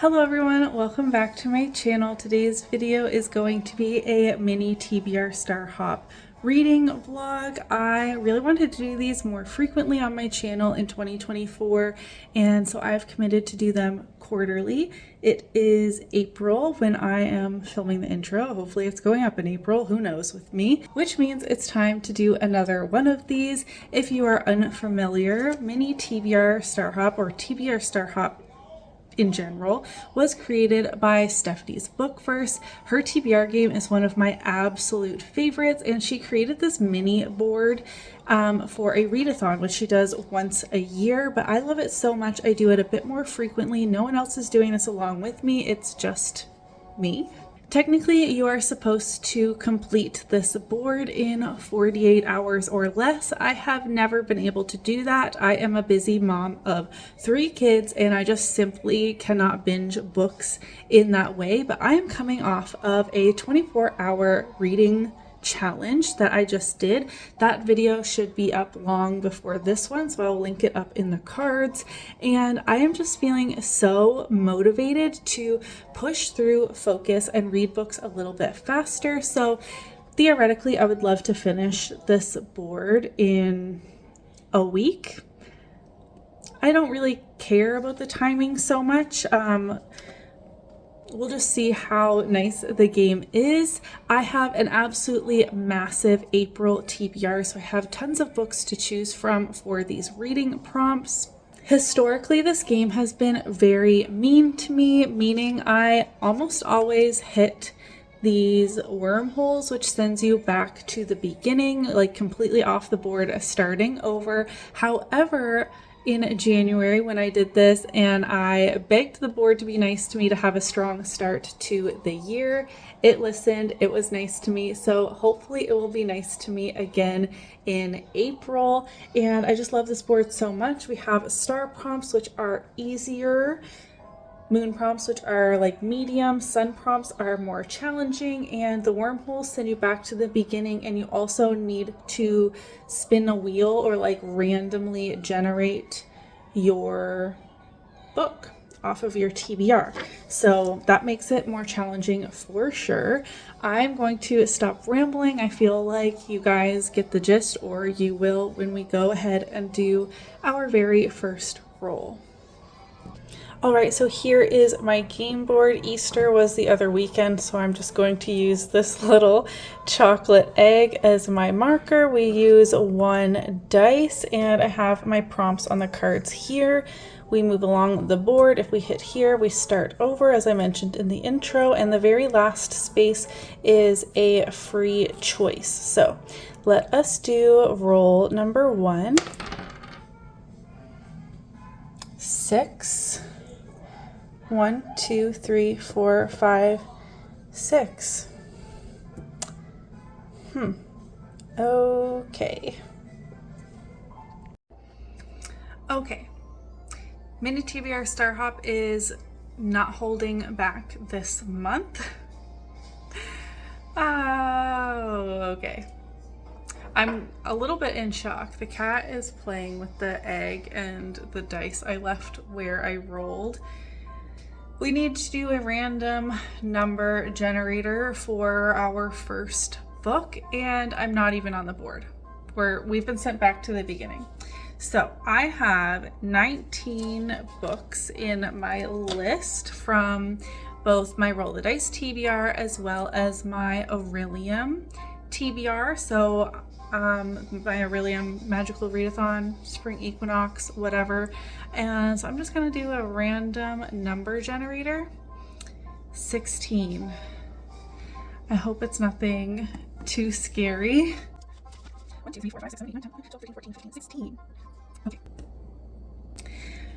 Hello everyone, welcome back to my channel. Today's video is going to be a mini TBR Star Hop reading vlog. I really wanted to do these more frequently on my channel in 2024, and so I've committed to do them quarterly. It is April when I am filming the intro. Hopefully it's going up in April, who knows with me, which means it's time to do another one of these. If you are unfamiliar, mini TBR Star Hop or TBR Star Hop in general was created by Stephanie's Bookverse. Her TBR game is one of my absolute favorites, and she created this mini board for a readathon, which she does once a year, but I love it so much I do it a bit more frequently. No one else is doing this along with me, it's just me. Technically, you are supposed to complete this board in 48 hours or less. I have never been able to do that. I am a busy mom of 3 kids, and I just simply cannot binge books in that way. But I am coming off of a 24-hour reading challenge that I just did. That video should be up long before this one, so I'll link it up in the cards. And I am just feeling so motivated to push through, focus, and read books a little bit faster. So theoretically, I would love to finish this board in a week. I don't really care about the timing so much. We'll just see how nice the game is. I have an absolutely massive April TBR, so I have tons of books to choose from for these reading prompts. Historically, this game has been very mean to me, meaning I almost always hit these wormholes, which sends you back to the beginning, like completely off the board, starting over. However, in January when I did this and I begged the board to be nice to me, to have a strong start to the year, it listened, it was nice to me, so hopefully it will be nice to me again in April. And I just love this board so much. We have star prompts, which are easier, moon prompts, which are like medium, sun prompts are more challenging, and the wormholes send you back to the beginning, and you also need to spin a wheel or like randomly generate your book off of your TBR. So that makes it more challenging for sure. I'm going to stop rambling. I feel like you guys get the gist, or you will when we go ahead and do our very first roll. Alright, so here is my game board. Easter was the other weekend, so I'm just going to use this little chocolate egg as my marker. We use 1 dice, and I have my prompts on the cards here. We move along the board. If we hit here, we start over, as I mentioned in the intro, and the very last space is a free choice. So let us do roll number 1. 6. 1, 2, 3, 4, 5, 6. Okay. Mini TBR Star Hop is not holding back this month. Okay. I'm a little bit in shock. The cat is playing with the egg and the dice I left where I rolled. We need to do a random number generator for our first book, and I'm not even on the board. We've been sent back to the beginning. So I have 19 books in my list from both my Roll the Dice TBR as well as my Aurelium TBR. So my Aurelium Magical Readathon, Spring Equinox, whatever. And so I'm just gonna do a random number generator. 16. I hope it's nothing too scary. 1, 2, 3, 4, 5, 6, 7, 8, 9, 10, 11, 12, 13, 14, 15, 16. Okay.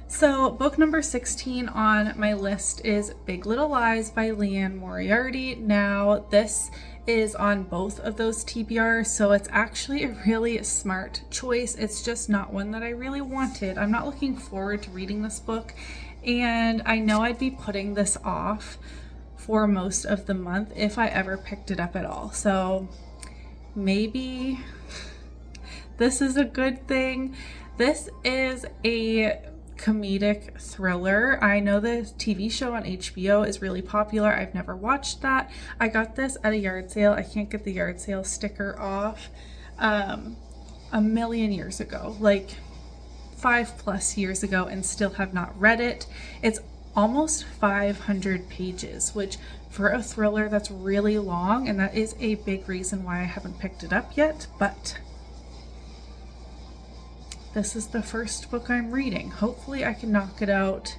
So book number 16 on my list is Big Little Lies by Leanne Moriarty. Now this is on both of those TBRs, so it's actually a really smart choice. It's just not one that I really wanted. I'm not looking forward to reading this book, and I know I'd be putting this off for most of the month if I ever picked it up at all. So maybe this is a good thing. This is a comedic thriller. I know the TV show on HBO is really popular. I've never watched that. I got this at a yard sale. I can't get the yard sale sticker off. A million years ago, like 5+ years ago, and still have not read it. It's almost 500 pages, which for a thriller, that's really long, and that is a big reason why I haven't picked it up yet, but this is the first book I'm reading. Hopefully I can knock it out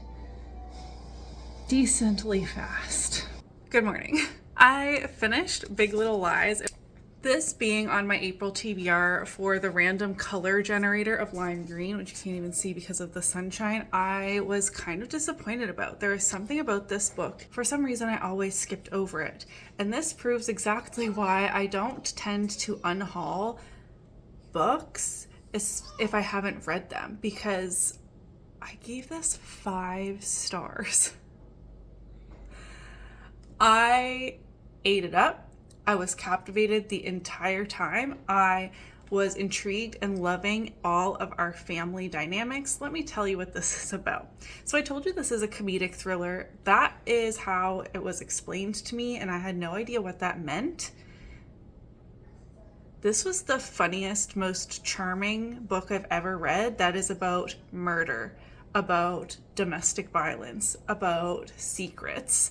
decently fast. Good morning. I finished Big Little Lies. This being on my April TBR for the random color generator of lime green, which you can't even see because of the sunshine, I was kind of disappointed about. There is something about this book. For some reason, I always skipped over it. And this proves exactly why I don't tend to unhaul books if I haven't read them, because I gave this 5 stars. I ate it up. I was captivated the entire time. I was intrigued and loving all of our family dynamics. Let me tell you what this is about. So I told you this is a comedic thriller. That is how it was explained to me, and I had no idea what that meant. This was the funniest, most charming book I've ever read that is about murder, about domestic violence, about secrets.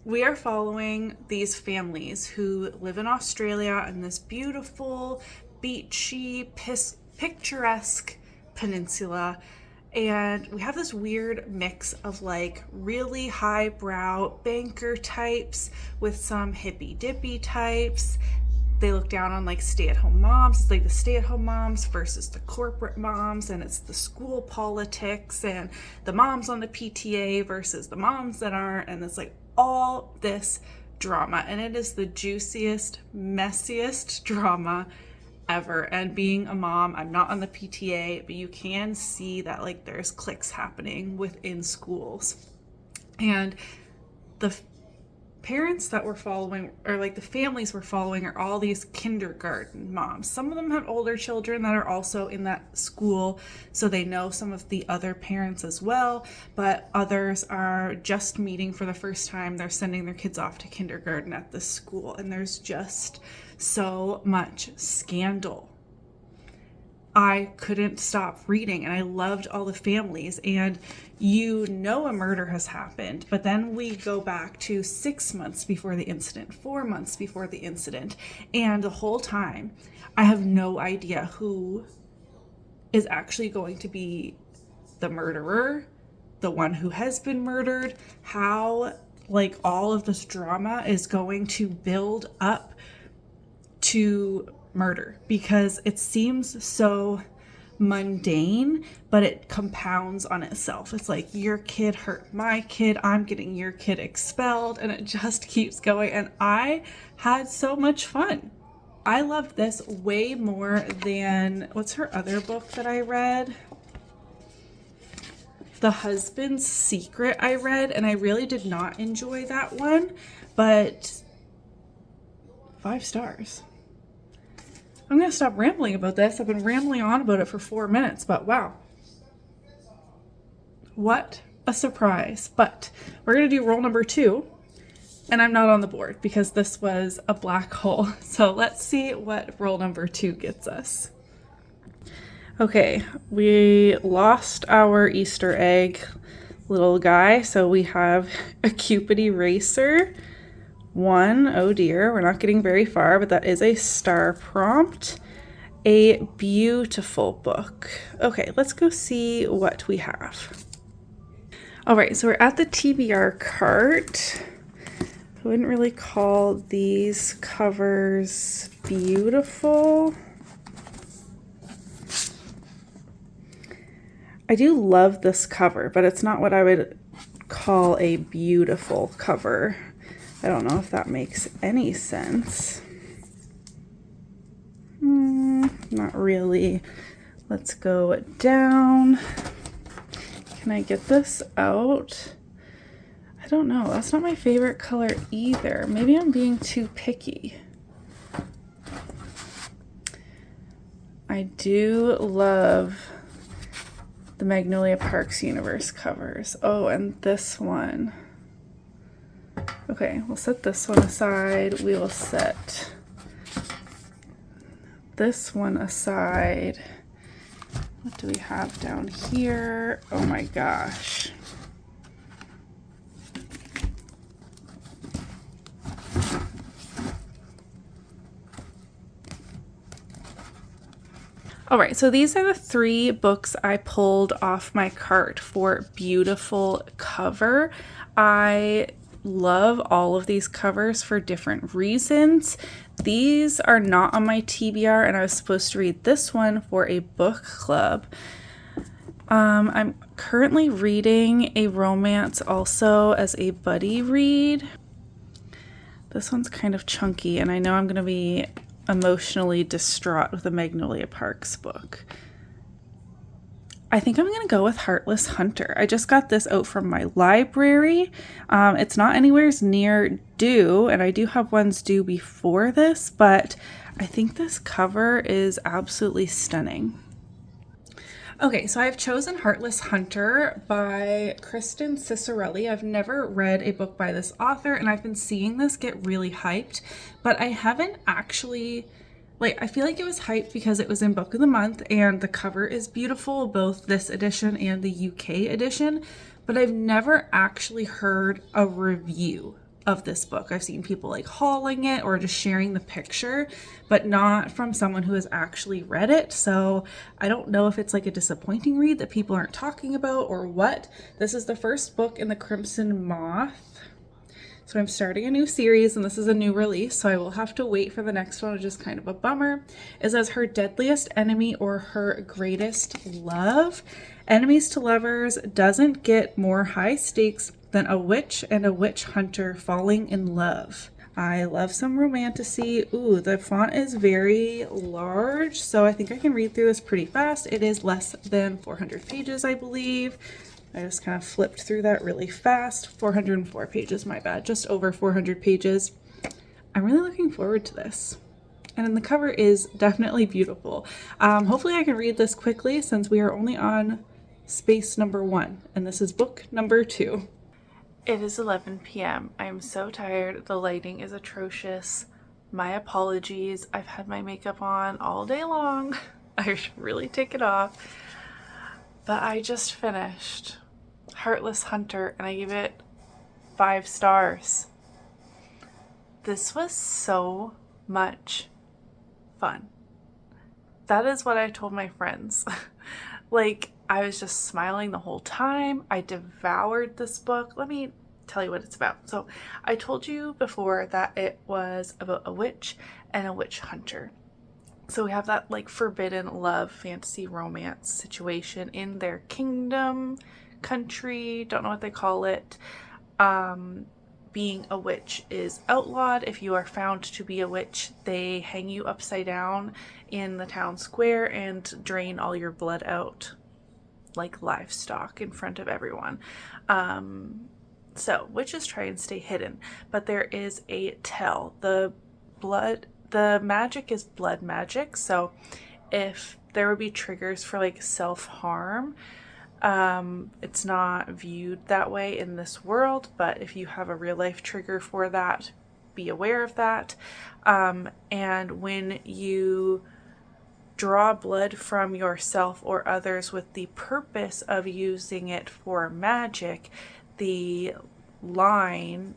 We are following these families who live in Australia in this beautiful, beachy, picturesque peninsula. And we have this weird mix of like really highbrow banker types with some hippy dippy types. They look down on like stay-at-home moms. It's like the stay-at-home moms versus the corporate moms, and it's the school politics and the moms on the PTA versus the moms that aren't, and it's like all this drama, and it is the juiciest, messiest drama ever. And being a mom, I'm not on the PTA, but you can see that like there's cliques happening within schools. And the parents that we're following, or like the families we're following, are all these kindergarten moms. Some of them have older children that are also in that school, so they know some of the other parents as well, but others are just meeting for the first time. They're sending their kids off to kindergarten at this school, and there's just so much scandal. I couldn't stop reading, and I loved all the families, and you know a murder has happened, but then we go back to 6 months before the incident, 4 months before the incident, and the whole time I have no idea who is actually going to be the murderer, the one who has been murdered, how like all of this drama is going to build up to murder, because it seems so mundane, but it compounds on itself. It's like, your kid hurt my kid, I'm getting your kid expelled, and it just keeps going. And I had so much fun. I loved this way more than, what's her other book that I read? The Husband's Secret I read, and I really did not enjoy that one, but 5 stars. I'm going to stop rambling about this. I've been rambling on about it for 4 minutes, but wow. What a surprise. But we're going to do roll number 2, and I'm not on the board because this was a black hole. So let's see what roll number 2 gets us. Okay, we lost our Easter egg little guy, so we have a Cupid Racer. 1, oh dear, we're not getting very far, but that is a star prompt. A beautiful book. Okay, let's go see what we have. All right, so we're at the TBR Cart. I wouldn't really call these covers beautiful. I do love this cover, but it's not what I would call a beautiful cover. I don't know if that makes any sense. Not really. Let's go down. Can I get this out? I don't know. That's not my favorite color either. Maybe I'm being too picky. I do love the Magnolia Parks universe covers. Oh, and this one. Okay, we'll set this one aside. We will set this one aside. What do we have down here? Oh my gosh. All right, so these are the 3 books I pulled off my cart for beautiful cover. I love all of these covers for different reasons. These are not on my TBR, and I was supposed to read this one for a book club. I'm currently reading a romance also as a buddy read. This one's kind of chunky, and I know I'm going to be emotionally distraught with the Magnolia Parks book. I think I'm going to go with Heartless Hunter. I just got this out from my library. It's not anywhere near due, and I do have ones due before this, but I think this cover is absolutely stunning. Okay, so I've chosen Heartless Hunter by Kristen Cicerelli. I've never read a book by this author, and I've been seeing this get really hyped, but I haven't actually, I feel like it was hyped because it was in Book of the Month, and the cover is beautiful, both this edition and the UK edition, but I've never actually heard a review of this book. I've seen people hauling it or just sharing the picture, but not from someone who has actually read it. So I don't know if it's a disappointing read that people aren't talking about or what. This is the first book in the Crimson Moth. So I'm starting a new series, and this is a new release, so I will have to wait for the next one, which is kind of a bummer. It says her deadliest enemy or her greatest love. Enemies to lovers doesn't get more high stakes than a witch and a witch hunter falling in love. I love some romantasy. Ooh, the font is very large, so I think I can read through this pretty fast. It is less than 400 pages, I believe. I just kind of flipped through that really fast. 404 pages, my bad. Just over 400 pages. I'm really looking forward to this. And the cover is definitely beautiful. Hopefully I can read this quickly since we are only on space number 1, and this is book number 2. It is 11 p.m. I'm so tired. The lighting is atrocious. My apologies. I've had my makeup on all day long. I should really take it off. But I just finished Heartless Hunter, and I give it 5 stars. This was so much fun. That is what I told my friends. I was just smiling the whole time. I devoured this book. Let me tell you what it's about. So I told you before that it was about a witch and a witch hunter. So we have that forbidden love fantasy romance situation in their kingdom, country, don't know what they call it. Being a witch is outlawed. If you are found to be a witch, they hang you upside down in the town square and drain all your blood out like livestock in front of everyone. So witches try and stay hidden, but there is a tell. The magic is blood magic. So if there would be triggers for self-harm, it's not viewed that way in this world, but if you have a real life trigger for that, be aware of that. And when you draw blood from yourself or others with the purpose of using it for magic, the line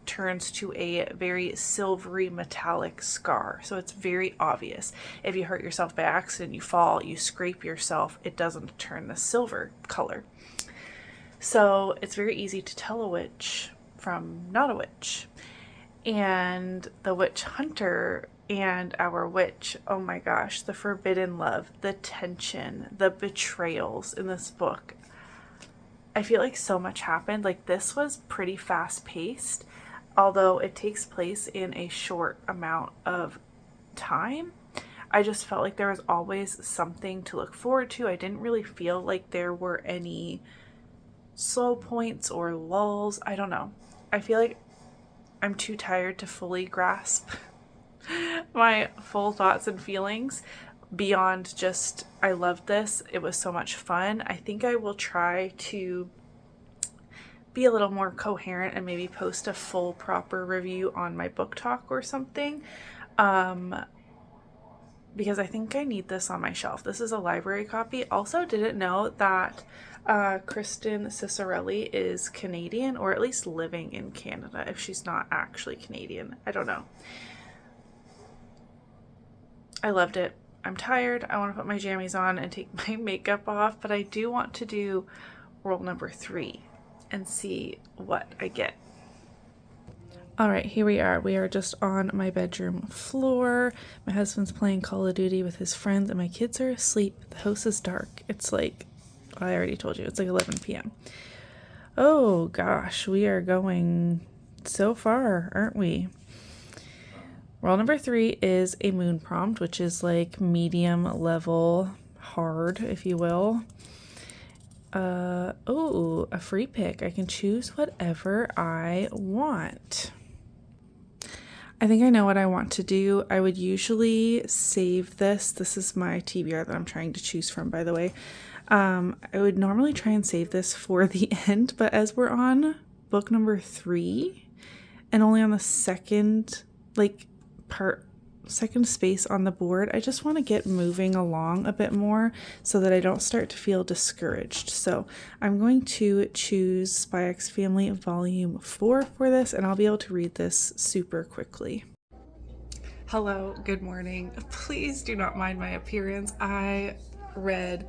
turns to a very silvery metallic scar. So it's very obvious. If you hurt yourself by accident, you fall, you scrape yourself, it doesn't turn the silver color. So it's very easy to tell a witch from not a witch. And the witch hunter and our witch, oh my gosh, the forbidden love, the tension, the betrayals in this book. I feel like so much happened. This was pretty fast paced, although it takes place in a short amount of time. I just felt like there was always something to look forward to. I didn't really feel like there were any slow points or lulls. I don't know. I feel like I'm too tired to fully grasp my full thoughts and feelings, beyond just I loved this, it was so much fun. I think I will try to be a little more coherent and maybe post a full proper review on my book talk or something, because I think I need this on my shelf. This is a library copy. Also, didn't know that Kristen Cicerelli is Canadian, or at least living in Canada if she's not actually Canadian. I don't know. I loved it. I'm tired. I want to put my jammies on and take my makeup off, but I do want to do roll number 3 and see what I get. All right, here we are. We are just on my bedroom floor. My husband's playing Call of Duty with his friends and my kids are asleep. The house is dark. It's like, I already told you, it's like 11 p.m. Oh gosh, we are going so far, aren't we? Roll number 3 is a moon prompt, which is like medium level hard, if you will. Oh, a free pick. I can choose whatever I want. I think I know what I want to do. I would usually save this. This is my TBR that I'm trying to choose from, by the way. I would normally try and save this for the end, but as we're on book number 3 and only on the second space on the board, I just want to get moving along a bit more so that I don't start to feel discouraged. So I'm going to choose Spies Family Volume 4 for this, and I'll be able to read this super quickly. Hello, good morning. Please do not mind my appearance. I read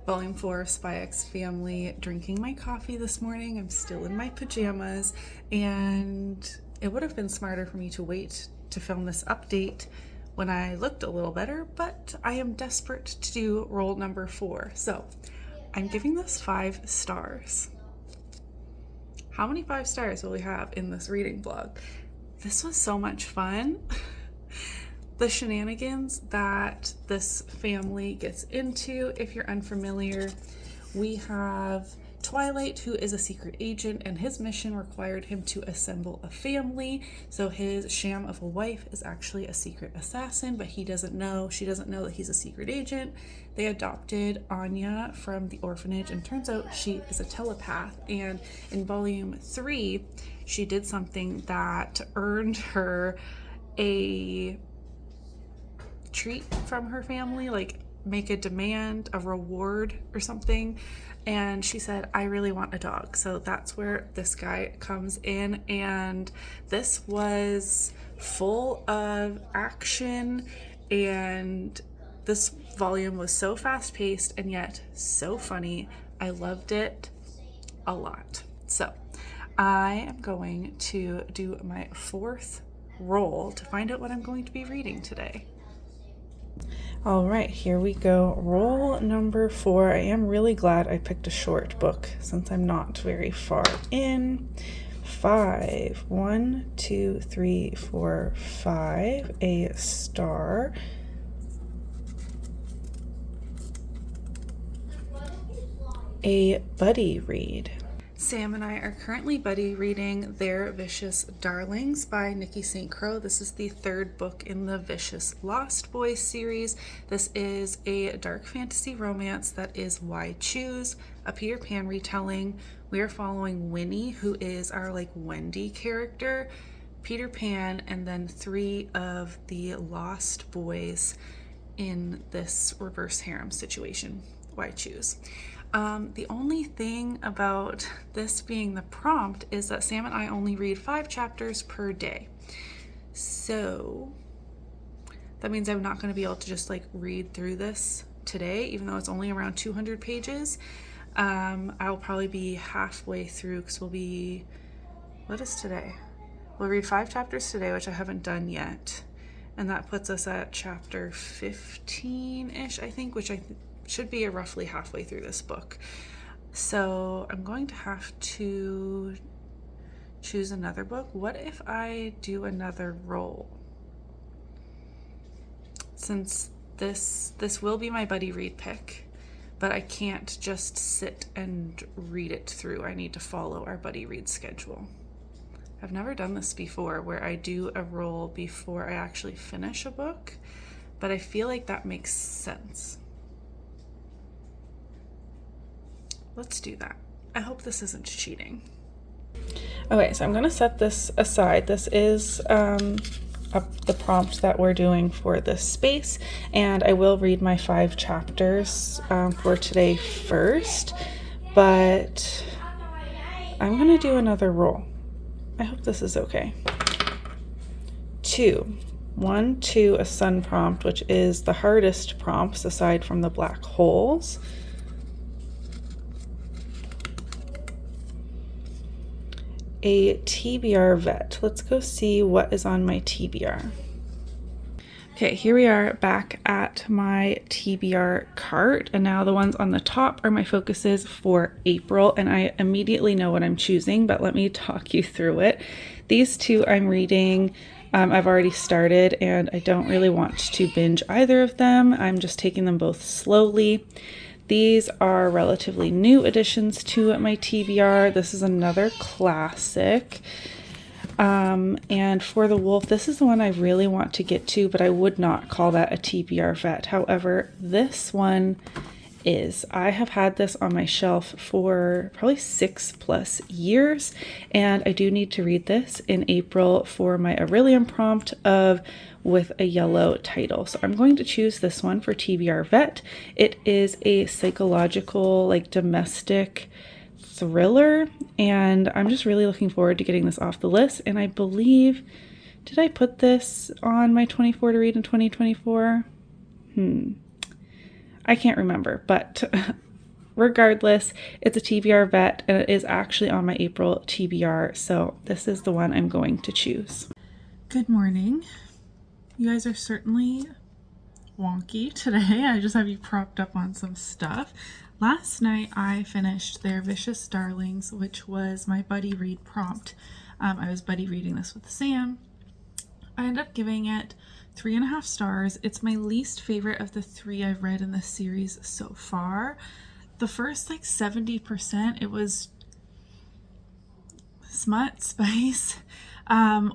Volume 4 of Spies Family drinking my coffee this morning. I'm still in my pajamas, and it would have been smarter for me to wait to film this update when I looked a little better, but I am desperate to do roll number 4. So I'm giving this 5 stars. How many 5 stars will we have in this reading vlog? This was so much fun. The shenanigans that this family gets into, if you're unfamiliar, we have Twilight, who is a secret agent, and his mission required him to assemble a family. So his sham of a wife is actually a secret assassin, but she doesn't know that he's a secret agent. They adopted Anya from the orphanage, and turns out she is a telepath. And in volume 3, she did something that earned her a treat from her family, like make a demand, a reward or something. And she said, I really want a dog. So that's where this guy comes in. And this was full of action. And this volume was so fast paced and yet so funny. I loved it a lot. So I am going to do my 4th roll to find out what I'm going to be reading today. All right, here we go. Roll number 4. I am really glad I picked a short book since I'm not very far in. 5. 1, 2, 3, 4, 5. A star. A buddy read. Sam and I are currently buddy reading Their Vicious Darlings by Nikki St. Croix. This is the 3rd book in the Vicious Lost Boys series. This is a dark fantasy romance that is Why Choose, a Peter Pan retelling. We are following Winnie, who is our Wendy character, Peter Pan, and then 3 of the lost boys in this reverse harem situation. Why Choose. The only thing about this being the prompt is that Sam and I only read 5 chapters per day. So that means I'm not going to be able to just read through this today, even though it's only around 200 pages. I'll probably be halfway through because what is today? We'll read 5 chapters today, which I haven't done yet. And that puts us at chapter 15-ish, I think, which should be roughly halfway through this book. So I'm going to have to choose another book. What if I do another roll? Since this will be my buddy read pick, but I can't just sit and read it through. I need to follow our buddy read schedule. I've never done this before where I do a roll before I actually finish a book, but I feel like that makes sense. Let's do that. I hope this isn't cheating. Okay, so I'm going to set this aside. This is the prompt that we're doing for this space, and I will read my 5 chapters for today first, but I'm going to do another roll. I hope this is okay. 2. 1, 2, a sun prompt, which is the hardest prompts aside from the black holes. A TBR vet. Let's go see what is on my TBR. Okay, here we are back at my TBR cart, and now the ones on the top are my focuses for April, and I immediately know what I'm choosing, but let me talk you through it. These 2 I'm reading, I've already started, and I don't really want to binge either of them. I'm just taking them both slowly. These are relatively new additions to my TBR. This is another classic. And for the wolf, this is the one I really want to get to, but I would not call that a TBR vet. However, this one is. I have had this on my shelf for probably 6+ years, and I do need to read this in April for my Aurelian prompt of with a yellow title. So I'm going to choose this one for TBR vet. It is a psychological, like domestic thriller, and I'm just really looking forward to getting this off the list. And I believe, did I put this on my 24 to read in 2024? I can't remember, but regardless, it's a TBR vet, and it is actually on my April TBR, so this is the one I'm going to choose. Good morning. You guys are certainly wonky today. I just have you propped up on some stuff. Last night I finished their Vicious Darlings, which was my buddy read prompt. I was buddy reading this with Sam. I ended up giving it 3.5 stars. It's my least favorite of the 3 I've read in this series so far. The first like 70%, it was smut, spice,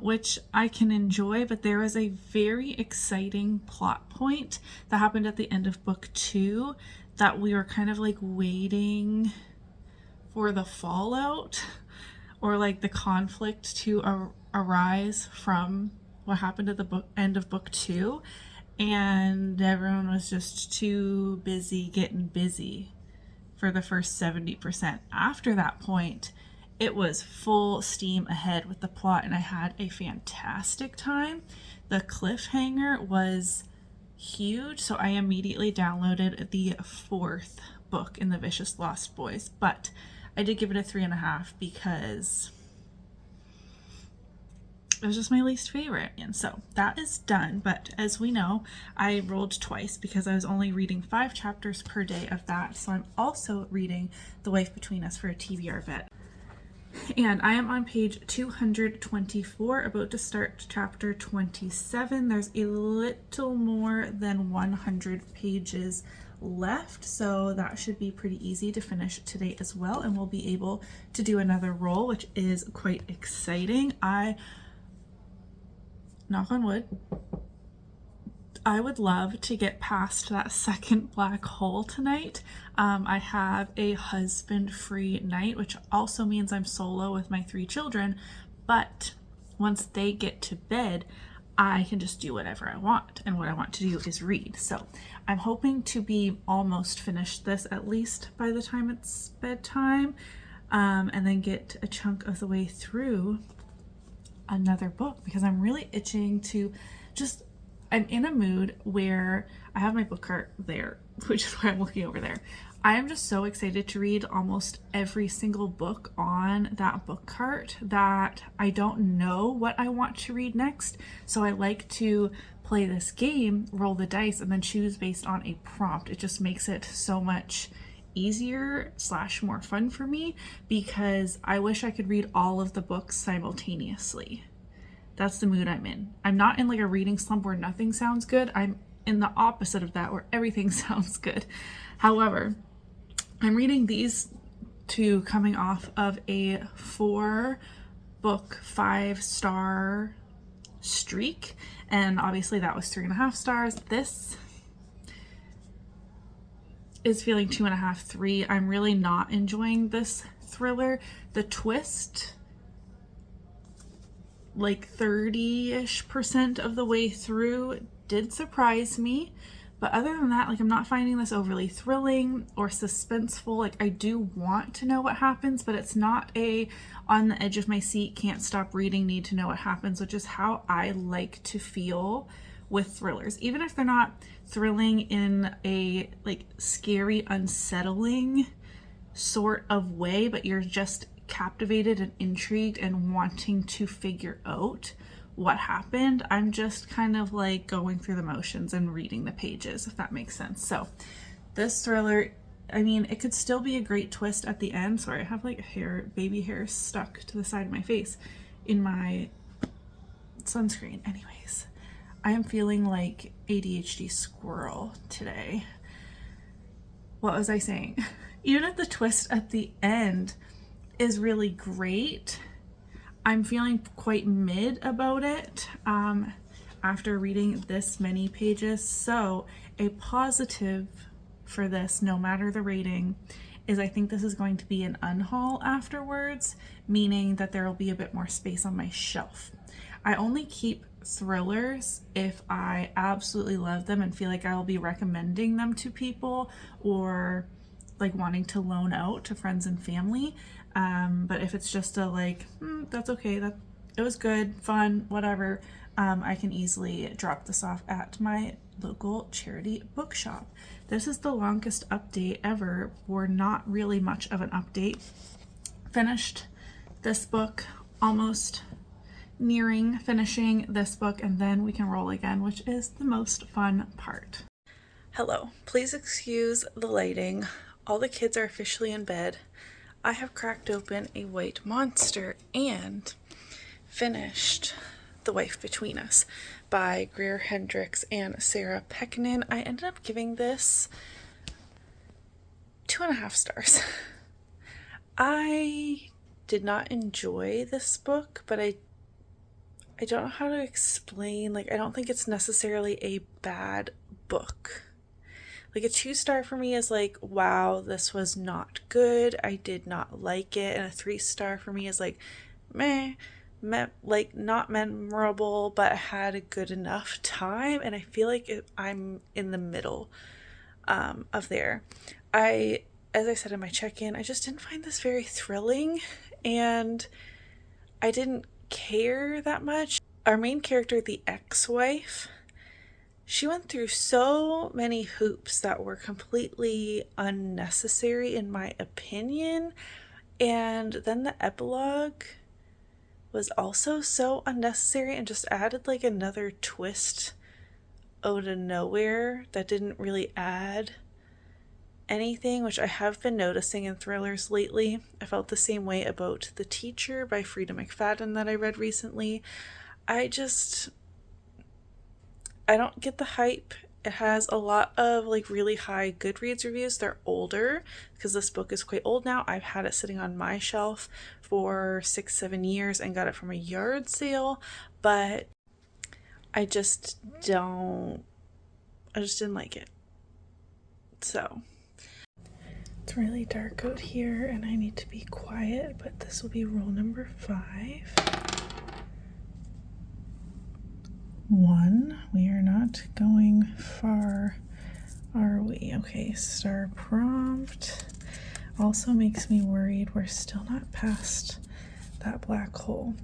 which I can enjoy, but there was a very exciting plot point that happened at the end of book 2 that we were kind of like waiting for the fallout or like the conflict to arise from what happened at the end of book 2, and everyone was just too busy getting busy for the first 70%. After that point, it was full steam ahead with the plot, and I had a fantastic time. The cliffhanger was huge, so I immediately downloaded the 4th book in the Vicious Lost Boys, but I did give it a 3.5 because it was just my least favorite. And so that is done. But as we know, I rolled twice because I was only reading 5 chapters per day of that. So I'm also reading The Wife Between Us for a TBR vet. And I am on page 224, about to start chapter 27. There's a little more than 100 pages left, so that should be pretty easy to finish today as well, and we'll be able to do another roll, which is quite exciting. Knock on wood, I would love to get past that second black hole tonight. I have a husband-free night, which also means I'm solo with my 3 children, but once they get to bed, I can just do whatever I want, and what I want to do is read. So I'm hoping to be almost finished this, at least by the time it's bedtime, and then get a chunk of the way through another book, because I'm really itching to just, I'm in a mood where I have my book cart there, which is why I'm looking over there. I am just so excited to read almost every single book on that book cart that I don't know what I want to read next. So I like to play this game, roll the dice, and then choose based on a prompt. It just makes it so much easier / more fun for me, because I wish I could read all of the books simultaneously. That's the mood I'm in. I'm not in like a reading slump where nothing sounds good. I'm in the opposite of that, where everything sounds good. However, I'm reading these 2 coming off of a 4-book 5-star streak, and obviously that was 3.5 stars. This is feeling 2.5, 3. I'm really not enjoying this thriller. The twist, like 30-ish% of the way through, did surprise me. But other than that, like, I'm not finding this overly thrilling or suspenseful. Like, I do want to know what happens, but it's not a on the edge of my seat, can't stop reading, need to know what happens, which is how I like to feel with thrillers. Even if they're not thrilling in a like scary, unsettling sort of way, but you're just captivated and intrigued and wanting to figure out what happened. I'm just kind of like going through the motions and reading the pages, if that makes sense. So this thriller, I mean, it could still be a great twist at the end. Sorry, I have like baby hair stuck to the side of my face in my sunscreen. Anyways, I am feeling like ADHD squirrel today. What was I saying? Even if the twist at the end is really great, I'm feeling quite mid about it after reading this many pages. So a positive for this, no matter the rating, is I think this is going to be an unhaul afterwards, meaning that there will be a bit more space on my shelf. I only keep thrillers if I absolutely love them and feel like I will be recommending them to people or like wanting to loan out to friends and family. But if it's just a like, that's okay, that it was good, fun, whatever, I can easily drop this off at my local charity bookshop. This is the longest update ever for not really much of an update. Finished this book, almost nearing finishing this book, and then we can roll again, which is the most fun part. Hello, please excuse the lighting. All the kids are officially in bed. I have cracked open a white monster and finished The Wife Between Us by Greer Hendricks and Sarah Pekkanen. I ended up giving this 2.5 stars. I did not enjoy this book, but I don't know how to explain. Like, I don't think it's necessarily a bad book. Like, a 2-star for me is like, wow, this was not good, I did not like it. And a 3-star for me is like, meh, like not memorable, but I had a good enough time. And I feel like I'm in the middle of there. As I said in my check-in, I just didn't find this very thrilling, and I didn't care that much. Our main character, the ex-wife, she went through so many hoops that were completely unnecessary in my opinion. And then the epilogue was also so unnecessary and just added like another twist out of nowhere that didn't really add anything, which I have been noticing in thrillers lately. I felt the same way about The Teacher by Frida McFadden that I read recently. I don't get the hype. It has a lot of like really high Goodreads reviews. They're older because this book is quite old now. I've had it sitting on my shelf for 6-7 years and got it from a yard sale, but I just didn't like it. So it's really dark out here and I need to be quiet, but this will be roll number 5. 1. We are not going far, are we? Okay, star prompt. Also makes me worried we're still not past that black hole.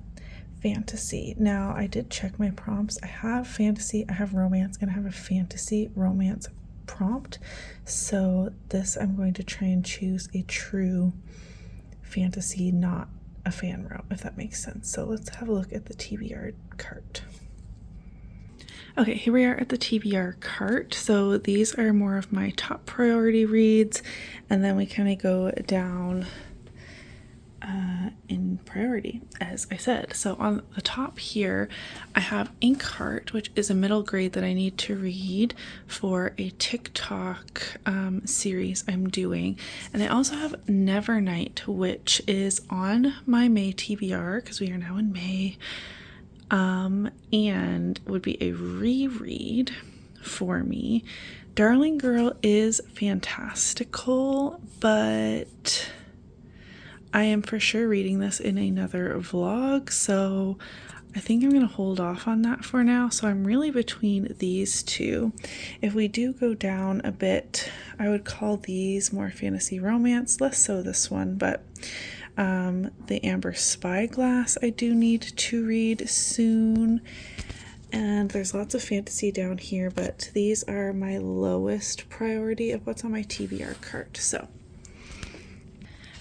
Fantasy. Now, I did check my prompts. I have fantasy, I have romance, and I have a fantasy romance prompt. So this, I'm going to try and choose a true fantasy, not a fan rom, if that makes sense. So let's have a look at the TBR cart. Okay, here we are at the TBR cart. So these are more of my top priority reads, and then we kind of go down in priority, as I said. So on the top here, I have Inkheart, which is a middle grade that I need to read for a TikTok series I'm doing. And I also have Nevernight, which is on my May TBR, because we are now in May. and would be a reread for me. Darling Girl is fantastical, but I am for sure reading this in another vlog, so I think I'm going to hold off on that for now. So I'm really between these two. If we do go down a bit, I would call these more fantasy romance, less so this one, but the Amber Spyglass I do need to read soon. And there's lots of fantasy down here, but these are my lowest priority of what's on my TBR cart. So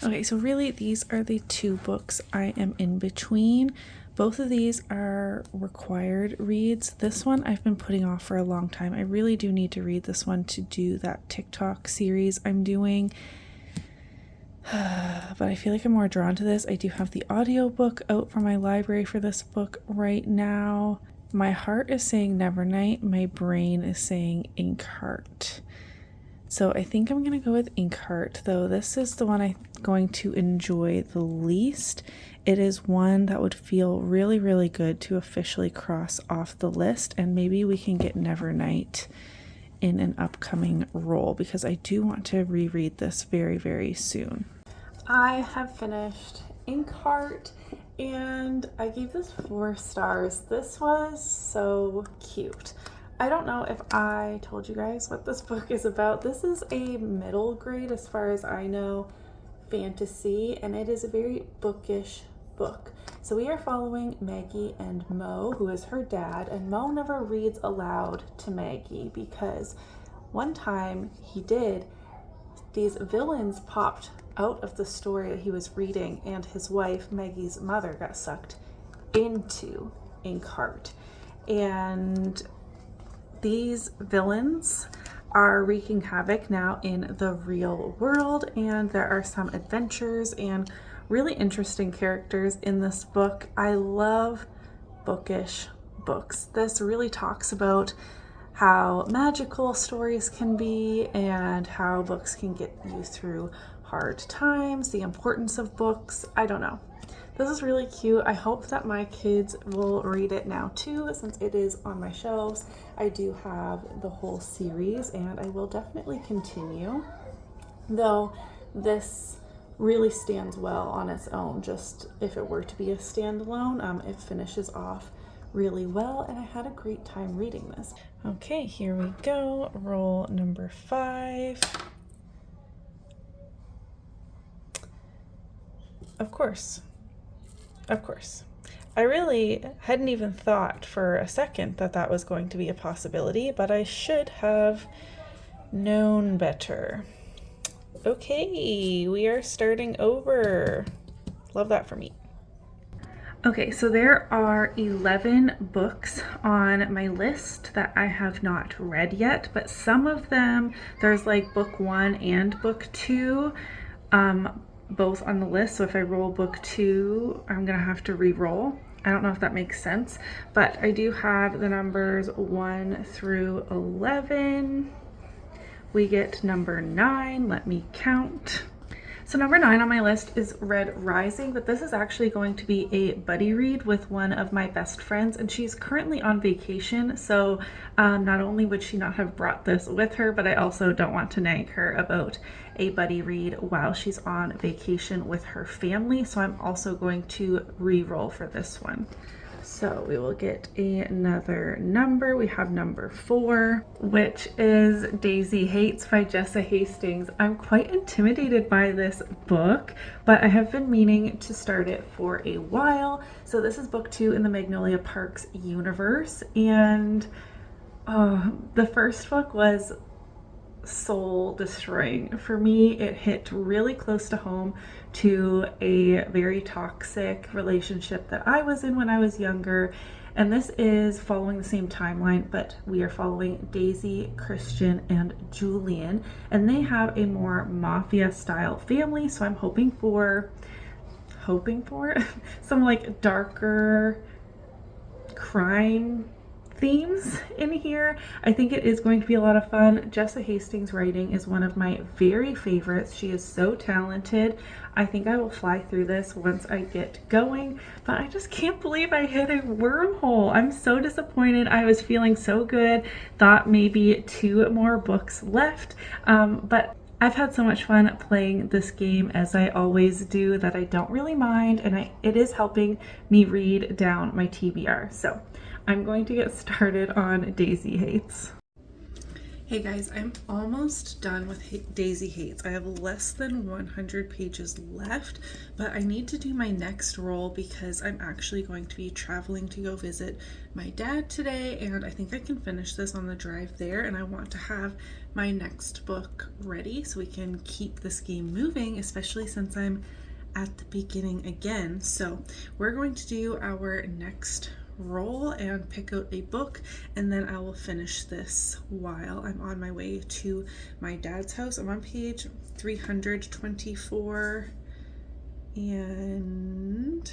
okay, so really these are the two books I am in between. Both of these are required reads. This one I've been putting off for a long time. I really do need to read this one to do that TikTok series I'm doing. But I feel like I'm more drawn to this. I do have the audiobook out from my library for this book right now. My heart is saying Nevernight. My brain is saying Inkheart. So I think I'm going to go with Inkheart, though this is the one I'm going to enjoy the least. It is one that would feel really, really good to officially cross off the list, and maybe we can get Nevernight in an upcoming roll, because I do want to reread this very, very soon. I have finished Inkheart, and I gave this 4 stars. This was so cute. I don't know if I told you guys what this book is about. This is a middle grade, as far as I know, fantasy, and it is a very bookish book. So we are following Maggie and Mo, who is her dad, and Mo never reads aloud to Maggie because one time he did, these villains popped out of the story that he was reading, and his wife, Maggie's mother, got sucked into Inkheart. And these villains are wreaking havoc now in the real world, and there are some adventures and really interesting characters in this book. I love bookish books. This really talks about how magical stories can be and how books can get you through hard times, the importance of books. I don't know. This is really cute. I hope that my kids will read it now too, since it is on my shelves. I do have the whole series, and I will definitely continue. Though this really stands well on its own. Just if it were to be a standalone, it finishes off really well, and I had a great time reading this. Okay, here we go. Roll number 5. Of course. Of course. I really hadn't even thought for a second that that was going to be a possibility, but I should have known better. Okay, we are starting over. Love that for me. Okay, so there are 11 books on my list that I have not read yet, but some of them, there's like book 1 and book 2, both on the list. So if I roll book 2, I'm gonna have to re-roll. I don't know if that makes sense, but I do have the numbers 1 through 11. We get number 9, let me count. So number 9 on my list is Red Rising, but this is actually going to be a buddy read with one of my best friends, and she's currently on vacation. So not only would she not have brought this with her, but I also don't want to nag her about a buddy read while she's on vacation with her family. So I'm also going to re-roll for this one. So we will get another number. We have number 4, which is Daisy Hates by Jessa Hastings. I'm quite intimidated by this book, but I have been meaning to start it for a while. So this is book 2 in the Magnolia Parks universe, and the first book was soul destroying for me. It hit really close to home to a very toxic relationship that I was in when I was younger, and this is following the same timeline, but we are following Daisy, Christian, and Julian, and they have a more mafia style family. So I'm hoping for some like darker crime themes in here. I think it is going to be a lot of fun. Jessa Hastings' writing is one of my very favorites. She is so talented. I think I will fly through this once I get going, but I just can't believe I hit a wormhole. I'm so disappointed. I was feeling so good, thought maybe 2 more books left, but I've had so much fun playing this game, as I always do, that I don't really mind, and it is helping me read down my TBR. So I'm going to get started on Daisy Hates. Hey guys, I'm almost done with Daisy Hates. I have less than 100 pages left, but I need to do my next roll because I'm actually going to be traveling to go visit my dad today, and I think I can finish this on the drive there, and I want to have my next book ready so we can keep this game moving, especially since I'm at the beginning again. So we're going to do our next roll and pick out a book, and then I will finish this while I'm on my way to my dad's house. I'm on page 324 and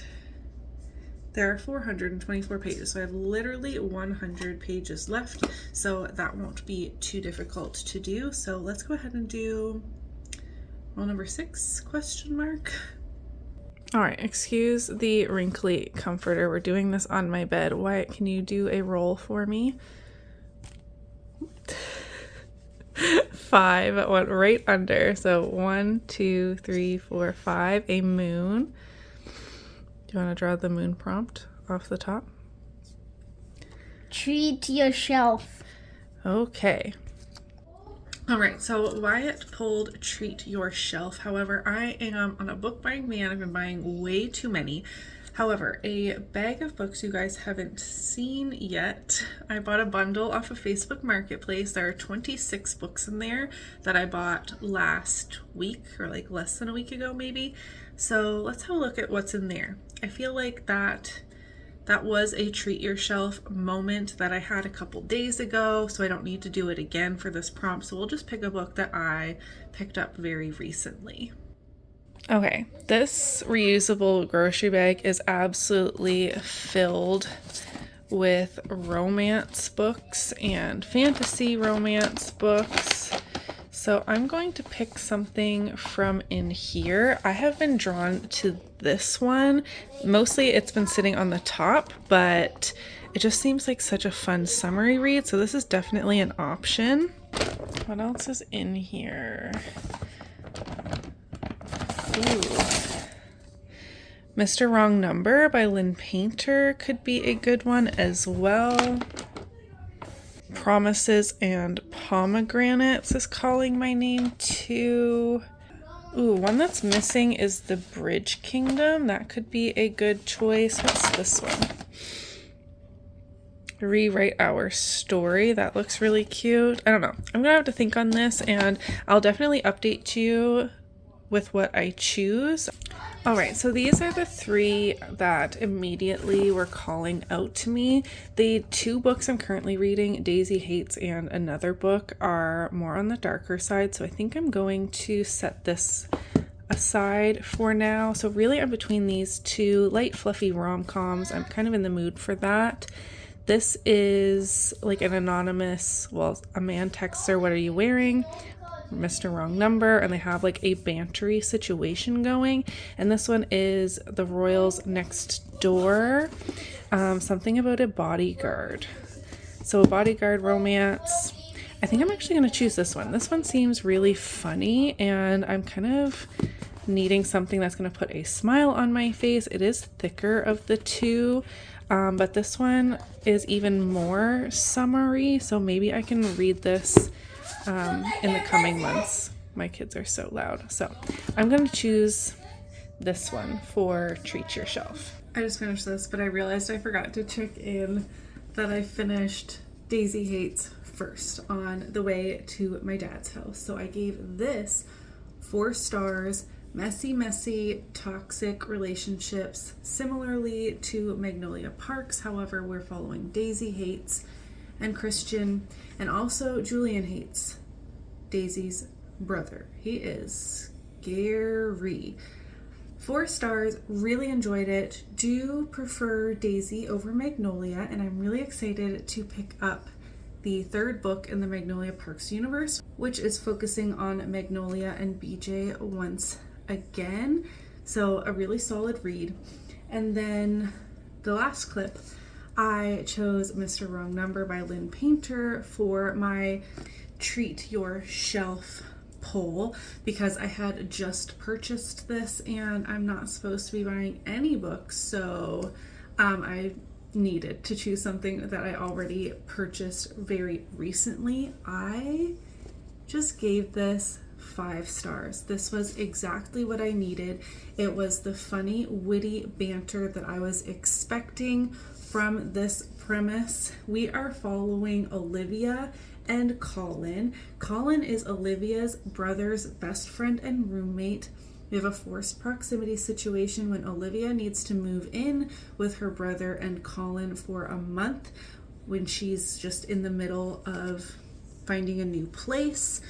there are 424 pages, so I have literally 100 pages left, so that won't be too difficult to do. So let's go ahead and do roll number 6 question mark. All right, excuse the wrinkly comforter. We're doing this on my bed. Wyatt, can you do a roll for me? 5 went right under. So 1, 2, 3, 4, 5. A moon. Do you want to draw the moon prompt off the top? Treat yourself. Okay. All right, so Wyatt pulled Treat Your Shelf. However, I am on a book buying ban. I've been buying way too many. However, a bag of books you guys haven't seen yet. I bought a bundle off of Facebook Marketplace. There are 26 books in there that I bought last week, or like less than a week ago maybe. So let's have a look at what's in there. I feel like that was a Treat Your Shelf moment that I had a couple days ago, so I don't need to do it again for this prompt. So we'll just pick a book that I picked up very recently. Okay, this reusable grocery bag is absolutely filled with romance books and fantasy romance books. So I'm going to pick something from in here. I have been drawn to this one. Mostly it's been sitting on the top, but it just seems like such a fun summary read. So this is definitely an option. What else is in here? Ooh. Mr. Wrong Number by Lynn Painter could be a good one as well. Promises and Pomegranates is calling my name too. Ooh, one that's missing is The Bridge Kingdom. That could be a good choice. What's this one? Rewrite Our Story. That looks really cute. I don't know. I'm gonna have to think on this, and I'll definitely update you with what I choose. All right, so these are the 3 that immediately were calling out to me. The 2 books I'm currently reading, Daisy Hates and another book, are more on the darker side, so I think I'm going to set this aside for now. So really I'm between these 2 light fluffy rom-coms. I'm kind of in the mood for that. This is like an anonymous, well, a man texts her, "What are you wearing?" Mr. Wrong Number, and they have like a bantery situation going. And this one is The Royals Next Door, something about a bodyguard. So a bodyguard romance. I think I'm actually going to choose this one. This one seems really funny, and I'm kind of needing something that's going to put a smile on my face. It is thicker of the 2, but this one is even more summery, so maybe I can read this in the coming months. My kids are so loud. So I'm going to choose this one for Treat Your Shelf. I just finished this, but I realized I forgot to check in that I finished Daisy Hates first on the way to my dad's house. So I gave this 4 stars. Messy, toxic relationships, similarly to Magnolia Parks. However, we're following Daisy Hates and Christian, and also Julian hates Daisy's brother. He is scary. 4 stars, really enjoyed it. Do prefer Daisy over Magnolia, and I'm really excited to pick up the 3rd book in the Magnolia Parks universe, which is focusing on Magnolia and BJ once again. So a really solid read. And then the last clip, I chose Mr. Wrong Number by Lynn Painter for my Treat Your Shelf poll, because I had just purchased this and I'm not supposed to be buying any books, so I needed to choose something that I already purchased very recently. I just gave this 5 stars. This was exactly what I needed. It was the funny, witty banter that I was expecting from this premise. We are following Olivia and Colin. Colin is Olivia's brother's best friend and roommate. We have a forced proximity situation when Olivia needs to move in with her brother and Colin for a month when she's just in the middle of finding a new place.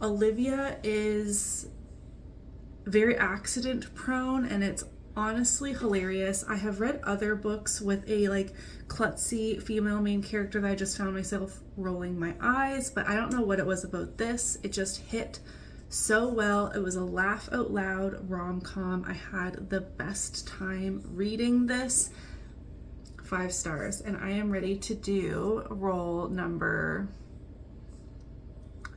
Olivia is very accident prone, and it's honestly hilarious. I have read other books with a like klutzy female main character that I just found myself rolling my eyes, but I don't know what it was about this. It just hit so well. It was a laugh out loud rom-com. I had the best time reading this. 5 stars, and I am ready to do roll number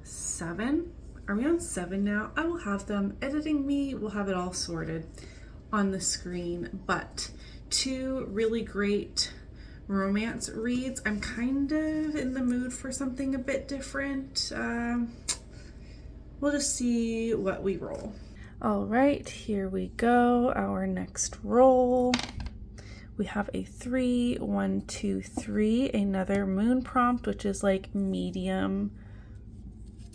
7. Are we on 7 now? I will have them editing me. We'll have it all sorted on the screen, but 2 really great romance reads. I'm kind of in the mood for something a bit different. We'll just see what we roll. All right, here we go. Our next roll. We have a 3, 1, 2, 3, another moon prompt, which is like medium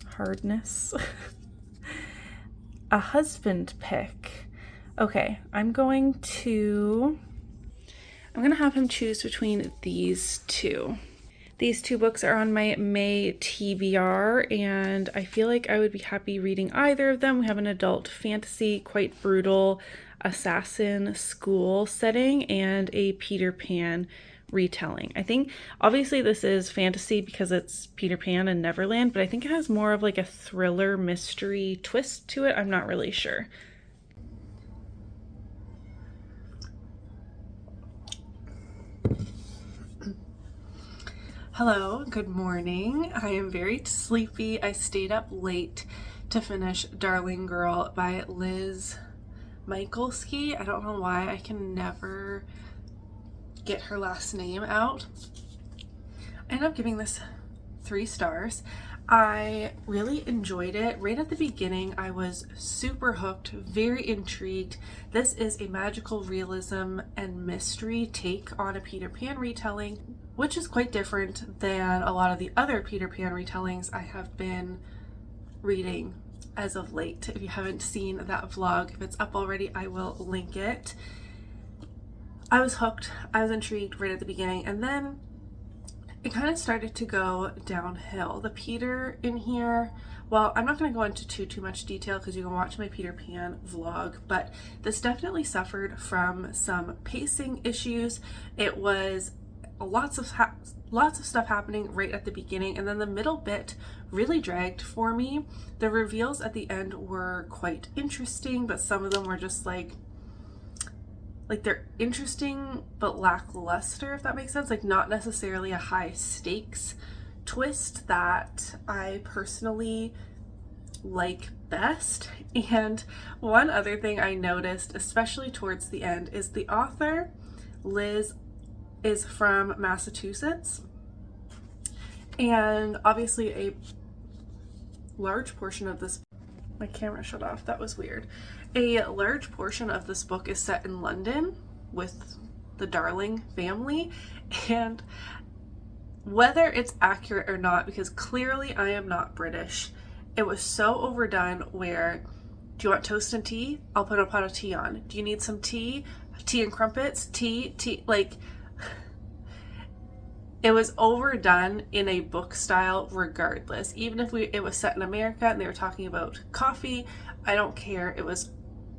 hardness. A husband pick. Okay, I'm gonna have him choose between these 2. These 2 books are on my May TBR, and I feel like I would be happy reading either of them. We have an adult fantasy, quite brutal assassin school setting, and a Peter Pan retelling. I think obviously this is fantasy because it's Peter Pan and Neverland, but I think it has more of like a thriller mystery twist to it. I'm not really sure. Hello, good morning. I am very sleepy. I stayed up late to finish Darling Girl by Liz Michalski. I don't know why I can never get her last name out. I ended up giving this 3 stars. I really enjoyed it. Right at the beginning, I was super hooked, very intrigued. This is a magical realism and mystery take on a Peter Pan retelling, which is quite different than a lot of the other Peter Pan retellings I have been reading as of late. If you haven't seen that vlog, if it's up already, I will link it. I was hooked. I was intrigued right at the beginning, and then it kind of started to go downhill. The Peter in here, well, I'm not going to go into too much detail because you can watch my Peter Pan vlog, but this definitely suffered from some pacing issues. It was lots of stuff happening right at the beginning, and then the middle bit really dragged for me. The reveals at the end were quite interesting, but some of them were just like they're interesting but lackluster, if that makes sense. Like not necessarily a high stakes twist that I personally like best. And one other thing I noticed, especially towards the end, is the author, Liz, is from Massachusetts, and obviously a large portion of this, my camera shut off, that was weird. A large portion of this book is set in London with the Darling family, and whether it's accurate or not, because clearly I am not British, it was so overdone where, do you want toast and tea? I'll put a pot of tea on. Do you need some tea? Tea and crumpets? Tea, like, it was overdone in a book style regardless. Even if it was set in America and they were talking about coffee, I don't care. It was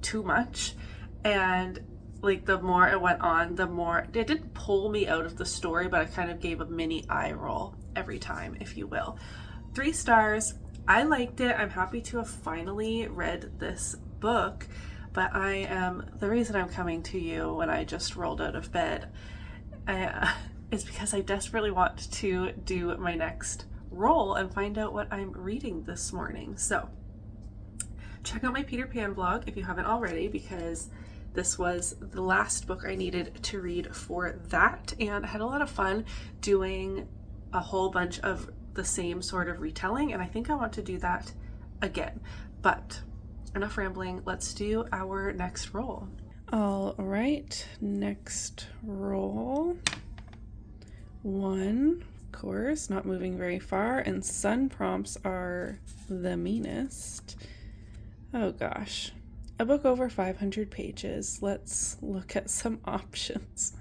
too much. And like the more it went on, the more it didn't pull me out of the story, but I kind of gave a mini eye roll every time, if you will. 3 stars. I liked it. I'm happy to have finally read this book, but the reason I'm coming to you when I just rolled out of bed is because I desperately want to do my next roll and find out what I'm reading this morning. So check out my Peter Pan vlog if you haven't already, because this was the last book I needed to read for that, and I had a lot of fun doing a whole bunch of the same sort of retelling, and I think I want to do that again. But enough rambling, let's do our next roll. All right, next roll. 1, of course, not moving very far, and sun prompts are the meanest. Oh gosh, a book over 500 pages. Let's look at some options.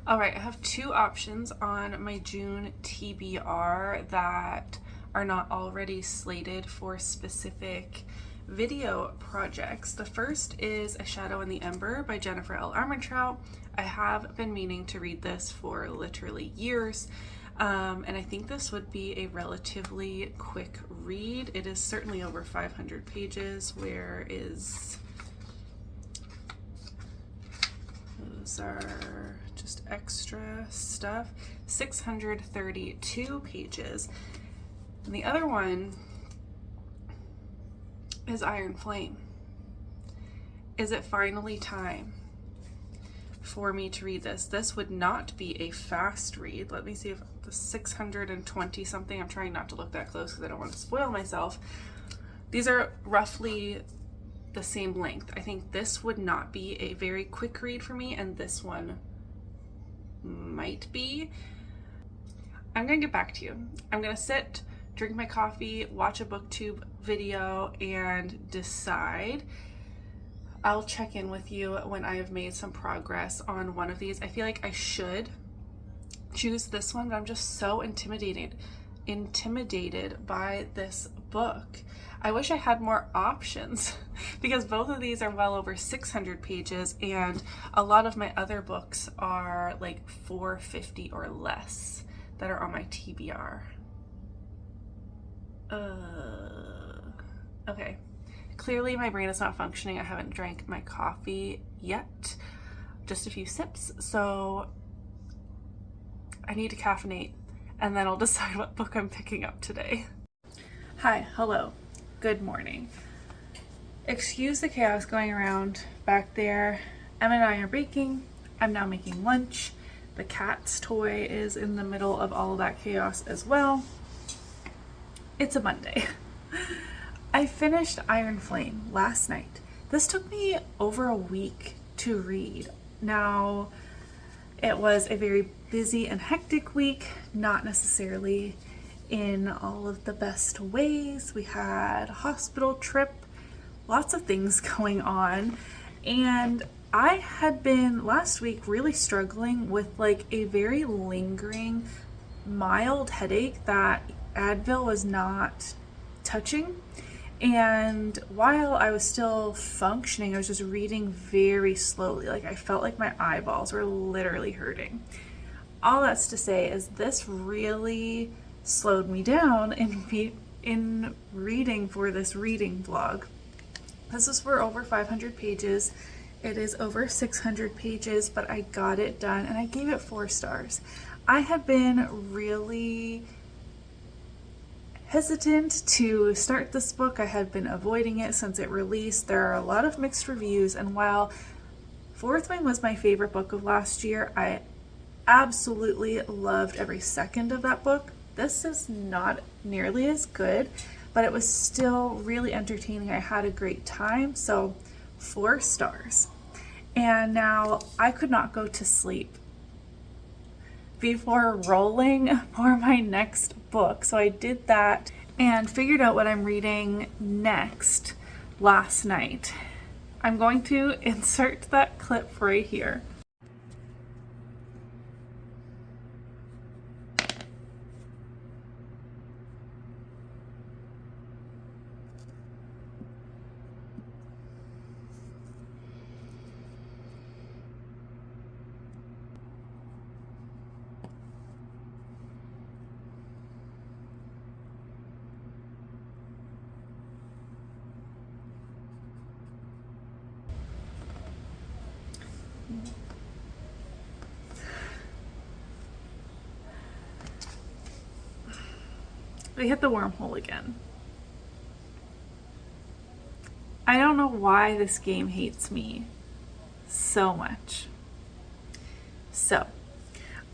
All right, I have 2 options on my June TBR that are not already slated for specific video projects. The first is A Shadow in the Ember by Jennifer L. Armentrout. I have been meaning to read this for literally years, and I think this would be a relatively quick read. It is certainly over 500 pages. Where is... those are just extra stuff. 632 pages. And the other one is Iron Flame. Is it finally time for me to read this? This would not be a fast read. Let me see if the 620 something, I'm trying not to look that close because I don't want to spoil myself. These are roughly the same length. I think this would not be a very quick read for me, and this one might be. I'm gonna get back to you. I'm gonna sit, drink my coffee, watch a booktube video, and decide. I'll check in with you when I have made some progress on one of these. I feel like I should choose this one, but I'm just so intimidated by this book. I wish I had more options because both of these are well over 600 pages, and a lot of my other books are like 450 or less that are on my TBR. Okay. Clearly my brain is not functioning. I haven't drank my coffee yet. Just a few sips. So I need to caffeinate, and then I'll decide what book I'm picking up today. Hi, hello, good morning. Excuse the chaos going around back there. Emma and I are baking. I'm now making lunch. The cat's toy is in the middle of all of that chaos as well. It's a Monday. I finished Iron Flame last night. This took me over a week to read. Now, it was a very busy and hectic week, not necessarily in all of the best ways. We had a hospital trip, lots of things going on, and I had been last week really struggling with like a very lingering mild headache that Advil was not touching. And while I was still functioning, I was just reading very slowly. Like I felt like my eyeballs were literally hurting. All that's to say is this really slowed me down in reading for this reading vlog. This is for over 500 pages. It is over 600 pages, but I got it done and I gave it 4 stars. I have been really hesitant to start this book. I had been avoiding it since it released. There are a lot of mixed reviews, and while Fourth Wing was my favorite book of last year, I absolutely loved every second of that book. This is not nearly as good, but it was still really entertaining. I had a great time, so 4 stars. And now I could not go to sleep before rolling for my next book. So I did that and figured out what I'm reading next last night. I'm going to insert that clip right here. I hit the wormhole again. I don't know why this game hates me so much. So,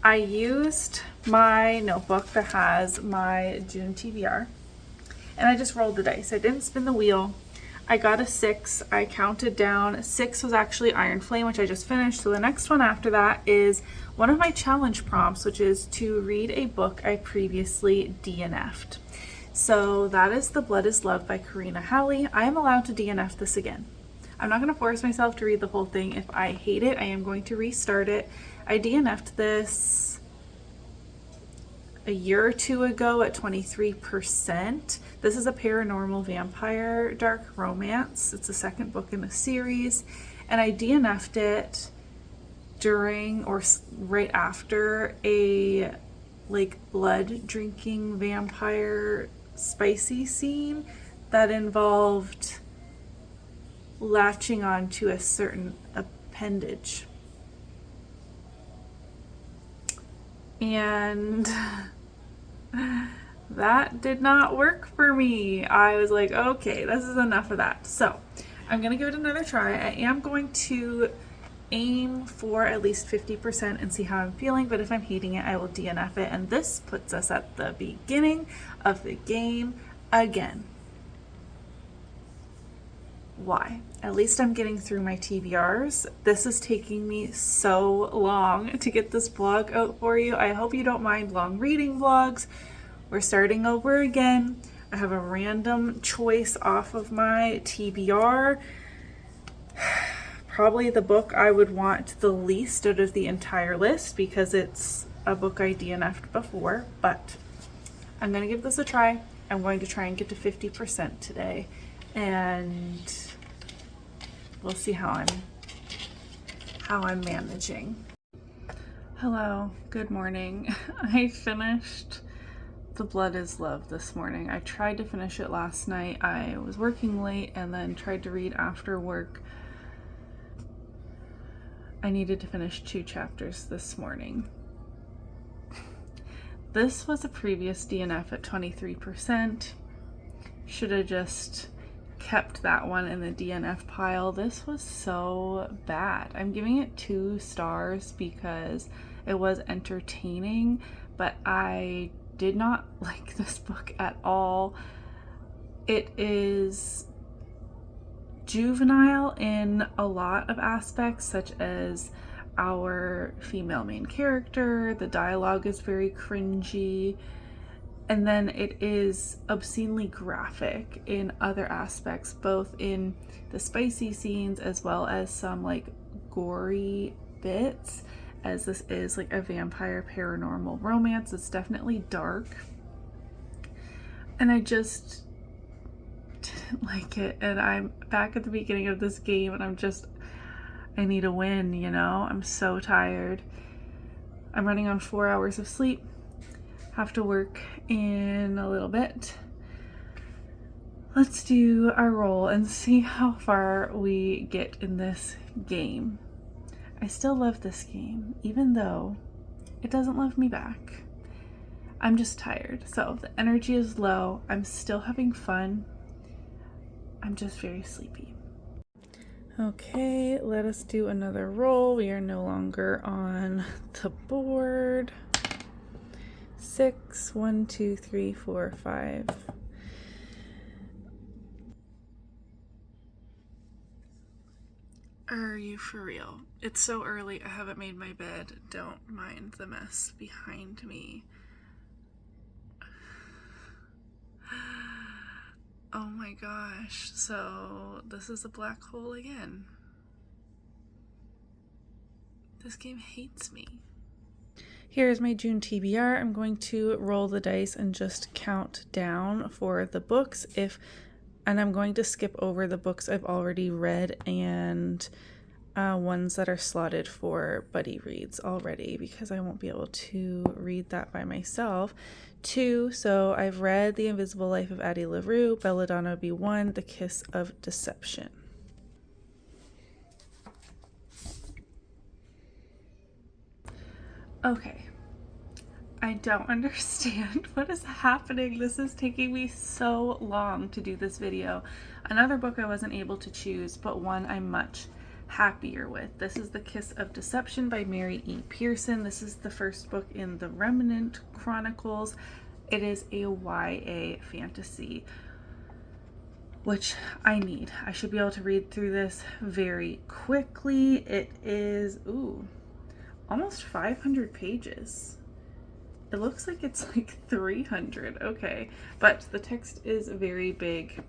I used my notebook that has my June TBR, and I just rolled the dice. I didn't spin the wheel. I got a 6. I counted down. 6 was actually Iron Flame, which I just finished. So the next one after that is one of my challenge prompts, which is to read a book I previously DNF'd. So that is The Blood is Love by Karina Halley. I am allowed to DNF this again. I'm not going to force myself to read the whole thing. If I hate it, I am going to restart it. I DNF'd this a year or two ago at 23%. This is a paranormal vampire dark romance. It's the second book in the series, and I DNF'd it during or right after a like blood drinking vampire spicy scene that involved latching on to a certain appendage. And that did not work for me. I was like, okay, this is enough of that. So I'm gonna give it another try. I am going to aim for at least 50% and see how I'm feeling, but if I'm hating it, I will DNF it. And this puts us at the beginning of the game again. Why? At least I'm getting through my TBRs. This is taking me so long to get this vlog out for you. I hope you don't mind long reading vlogs. We're starting over again. I have a random choice off of my TBR. Probably the book I would want the least out of the entire list because it's a book I DNF'd before, but I'm gonna give this a try. I'm going to try and get to 50% today, and we'll see how I'm managing. Hello, good morning. I finished The Blood is Love this morning. I tried to finish it last night. I was working late and then tried to read after work. I needed to finish 2 chapters this morning. This was a previous DNF at 23%. Should have just kept that one in the DNF pile. This was so bad. I'm giving it 2 stars because it was entertaining, but I did not like this book at all. It is juvenile in a lot of aspects, such as our female main character. The dialogue is very cringy, and then it is obscenely graphic in other aspects, both in the spicy scenes as well as some like gory bits, as this is like a vampire paranormal romance. It's definitely dark, and I just didn't like it. And I'm back at the beginning of this game and I need a win, you know? I'm so tired. I'm running on 4 hours of sleep. Have to work in a little bit. Let's do our roll and see how far we get in this game. I still love this game, even though it doesn't love me back. I'm just tired. So the energy is low. I'm still having fun. I'm just very sleepy. Okay, let us do another roll. We are no longer on the board. 6, 1, 2, 3, 4, 5. Are you for real? It's so early. I haven't made my bed. Don't mind the mess behind me. Oh my gosh. So this is a black hole again. This game hates me. Here's my June TBR. I'm going to roll the dice and just count down for the books and I'm going to skip over the books I've already read and ones that are slotted for buddy reads already, because I won't be able to read that by myself. 2, so I've read The Invisible Life of Addie LaRue, Belladonna B1, The Kiss of Deception. Okay, I don't understand what is happening. This is taking me so long to do this video. Another book I wasn't able to choose, but one I'm much happier with. This is The Kiss of Deception by Mary E. Pearson. This is the first book in the Remnant Chronicles. It is a YA fantasy, which I need. I should be able to read through this very quickly. It is, almost 500 pages. It looks like it's like 300. Okay, but the text is very big.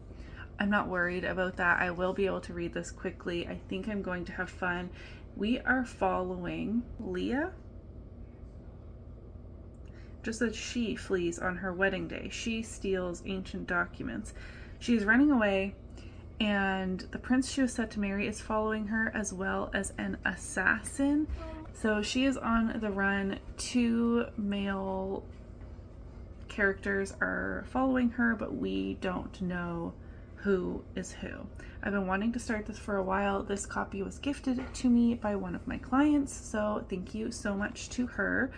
I'm not worried about that. I will be able to read this quickly. I think I'm going to have fun. We are following Leah. Just as she flees on her wedding day, she steals ancient documents. She's running away, and the prince she was set to marry is following her, as well as an assassin. So she is on the run. Two male characters are following her, but we don't know who is who. I've been wanting to start this for a while. This copy was gifted to me by one of my clients, so thank you so much to her.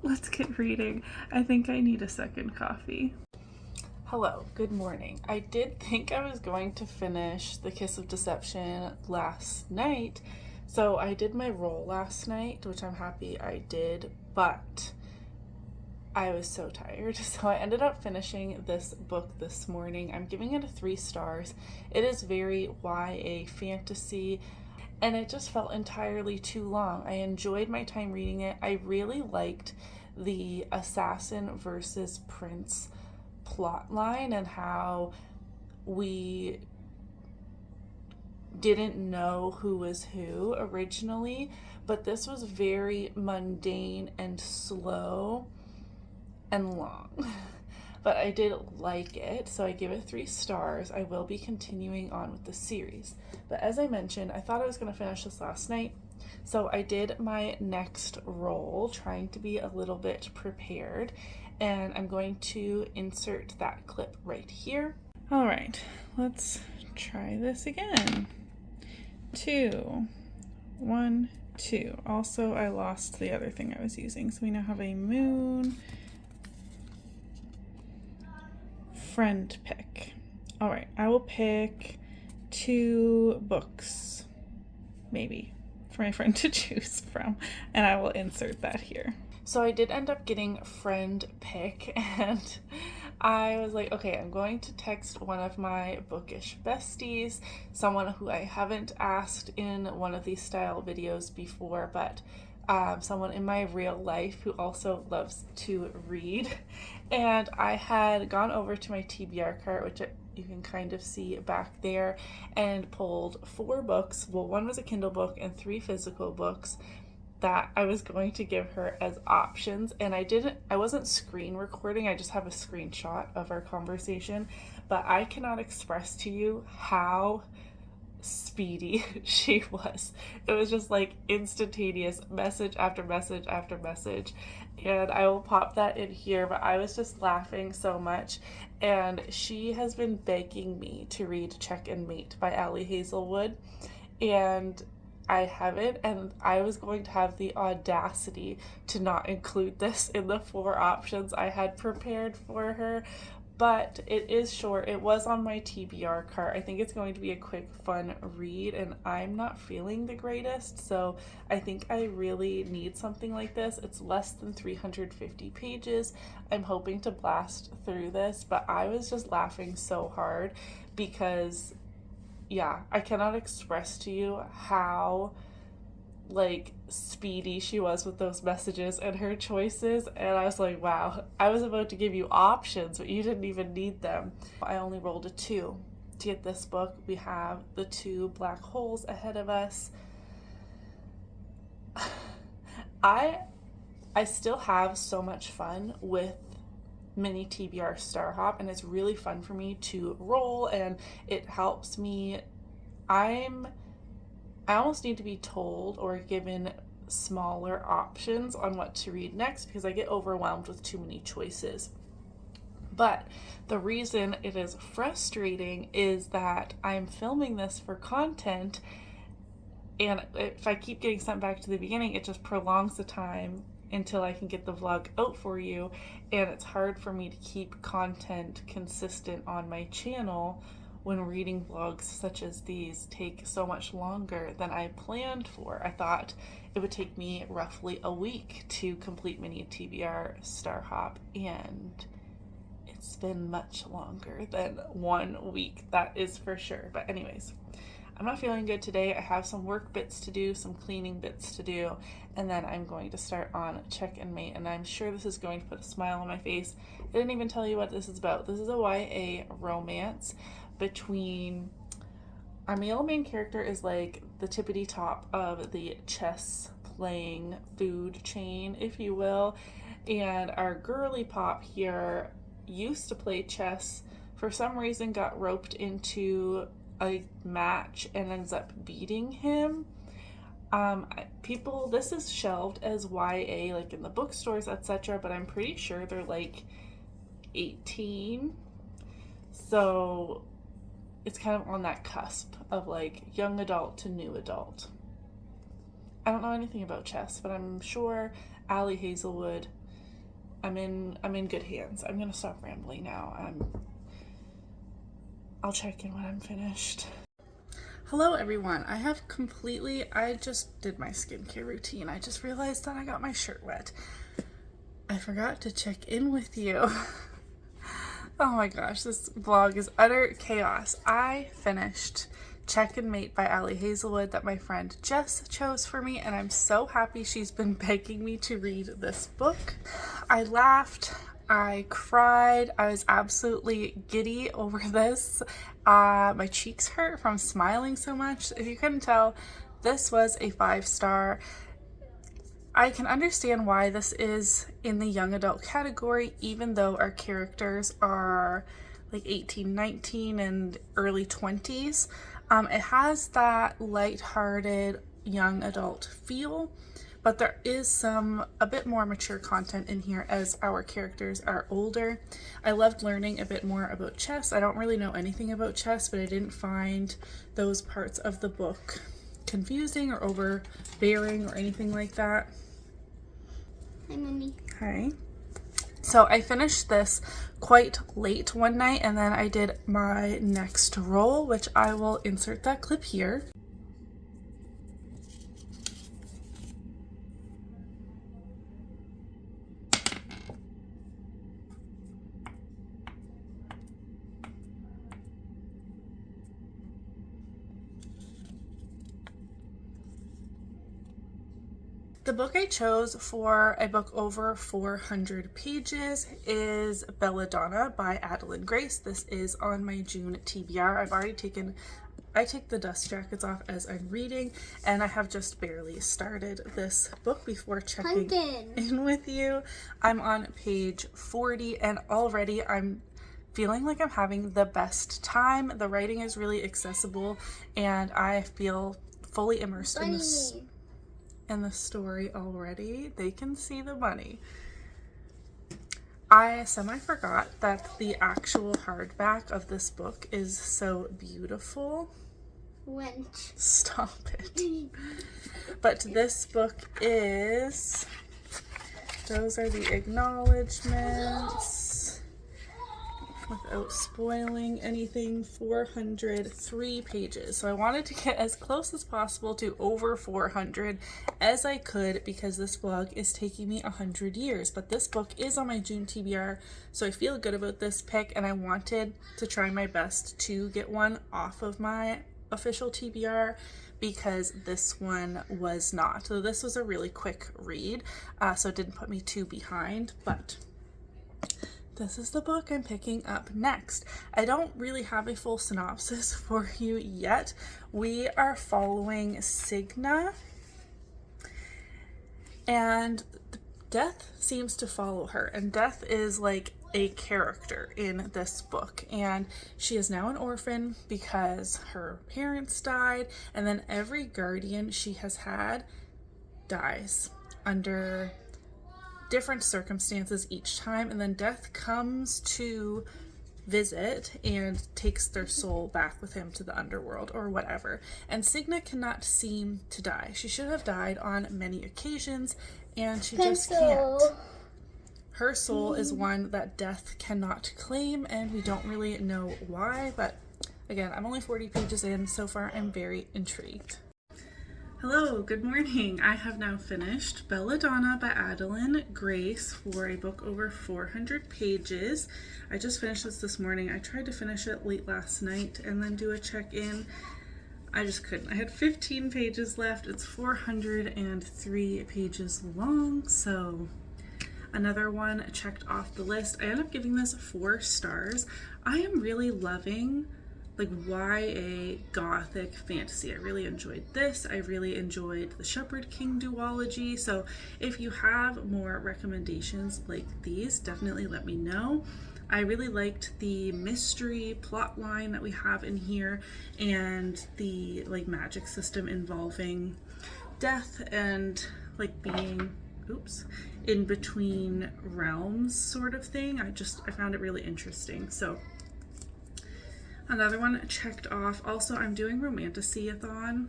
Let's get reading. I think I need a second coffee. Hello, good morning. I did think I was going to finish The Kiss of Deception last night, so I did my roll last night, which I'm happy I did, but I was so tired, so I ended up finishing this book this morning. I'm giving it 3 stars. It is very YA fantasy, and it just felt entirely too long. I enjoyed my time reading it. I really liked the assassin versus prince plot line and how we didn't know who was who originally, but this was very mundane and slow and long. But I did like it, so I give it 3 stars. I will be continuing on with the series. But as I mentioned, I thought I was going to finish this last night, so I did my next roll, trying to be a little bit prepared, and I'm going to insert that clip right here. All right, let's try this again. 2, 1, 2. Also, I lost the other thing I was using, so we now have a moon. Friend pick. All right, I will pick 2 books, maybe, for my friend to choose from, and I will insert that here. So I did end up getting friend pick, and I was like, okay, I'm going to text one of my bookish besties, someone who I haven't asked in one of these style videos before, but someone in my real life who also loves to read. And I had gone over to my TBR cart, which you can kind of see back there, and pulled 4 books. Well, 1 was a Kindle book and 3 physical books that I was going to give her as options. And I wasn't screen recording, I just have a screenshot of our conversation, but I cannot express to you how speedy she was. It was just like instantaneous, message after message after message, and I will pop that in here. But I was just laughing so much, and she has been begging me to read Check and Mate by Allie Hazelwood, and I haven't, and I was going to have the audacity to not include this in the 4 options I had prepared for her. But it is short. It was on my TBR cart. I think it's going to be a quick, fun read, and I'm not feeling the greatest, so I think I really need something like this. It's less than 350 pages. I'm hoping to blast through this, but I was just laughing so hard because, yeah, I cannot express to you how like speedy she was with those messages and her choices, and I was like, wow, I was about to give you options but you didn't even need them. I only rolled a 2 to get this book. We have the 2 black holes ahead of us. I still have so much fun with mini TBR Star Hop, and it's really fun for me to roll, and it helps me. I almost need to be told or given smaller options on what to read next because I get overwhelmed with too many choices. But the reason it is frustrating is that I'm filming this for content And if I keep getting sent back to the beginning, it just prolongs the time until I can get the vlog out for you. And it's hard for me to keep content consistent on my channel when reading vlogs such as these take so much longer than I planned for. I thought it would take me roughly a week to complete mini TBR Star Hop, and it's been much longer than 1 week, that is for sure. But anyways, I'm not feeling good today. I have some work bits to do, some cleaning bits to do, and then I'm going to start on Check and Mate, and I'm sure this is going to put a smile on my face. I didn't even tell you what this is about. This is a YA romance between our male main character is like the tippity top of the chess playing food chain, if you will, and our girly pop here used to play chess, for some reason got roped into a match and ends up beating him. This is shelved as YA, like in the bookstores, etc., but I'm pretty sure they're like 18, so it's kind of on that cusp of like young adult to new adult. I don't know anything about chess, but I'm sure Allie Hazelwood, I'm in good hands. I'm gonna stop rambling now. I'll check in when I'm finished. Hello everyone. I just did my skincare routine. I just realized that I got my shirt wet. I forgot to check in with you. Oh my gosh, this vlog is utter chaos. I finished Check and Mate by Allie Hazelwood that my friend Jess chose for me, and I'm so happy. She's been begging me to read this book. I laughed, I cried, I was absolutely giddy over this. My cheeks hurt from smiling so much. If you couldn't tell, this was a 5-star. I can understand why this is in the young adult category, even though our characters are like 18, 19, and early 20s. It has that lighthearted young adult feel, but there is a bit more mature content in here as our characters are older. I loved learning a bit more about chess. I don't really know anything about chess, but I didn't find those parts of the book confusing or overbearing or anything like that. Hi, Mommy. Hi. So I finished this quite late one night, and then I did my next roll, which I will insert that clip here. The book I chose for a book over 400 pages is Belladonna by Adeline Grace. This is on my June TBR. I take the dust jackets off as I'm reading, and I have just barely started this book before checking in with you. I'm on page 40, and already I'm feeling like I'm having the best time. The writing is really accessible, and I feel fully immersed in the story already. They can see the bunny. I semi-forgot that the actual hardback of this book is so beautiful. Wench. Stop it. But this book is, those are the acknowledgements. Without spoiling anything, 403 pages. So I wanted to get as close as possible to over 400 as I could, because this vlog is taking me 100 years. But this book is on my June TBR, so I feel good about this pick, and I wanted to try my best to get one off of my official TBR, because this one was not. So this was a really quick read, so it didn't put me too behind, but this is the book I'm picking up next. I don't really have a full synopsis for you yet. We are following Signa, and death seems to follow her, and death is like a character in this book, and she is now an orphan because her parents died, and then every guardian she has had dies under different circumstances each time, and then death comes to visit and takes their soul back with him to the underworld or whatever. And Signa cannot seem to die. She should have died on many occasions, and she just can't. Her soul is one that death cannot claim, and we don't really know why, but again, I'm only 40 pages in. So far, I'm very intrigued. Hello, good morning. I have now finished Belladonna by Adeline Grace for a book over 400 pages. I just finished this morning. I tried to finish it late last night and then do a check-in. I just couldn't. I had 15 pages left. It's 403 pages long, so another one checked off the list. I ended up giving this 4 stars. I am really loving like YA gothic fantasy. I really enjoyed this. I really enjoyed the Shepherd King duology. So if you have more recommendations like these, definitely let me know. I really liked the mystery plot line that we have in here and the like magic system involving death and like being in between realms sort of thing. I found it really interesting. So another one checked off. Also, I'm doing Romantasy-a-thon,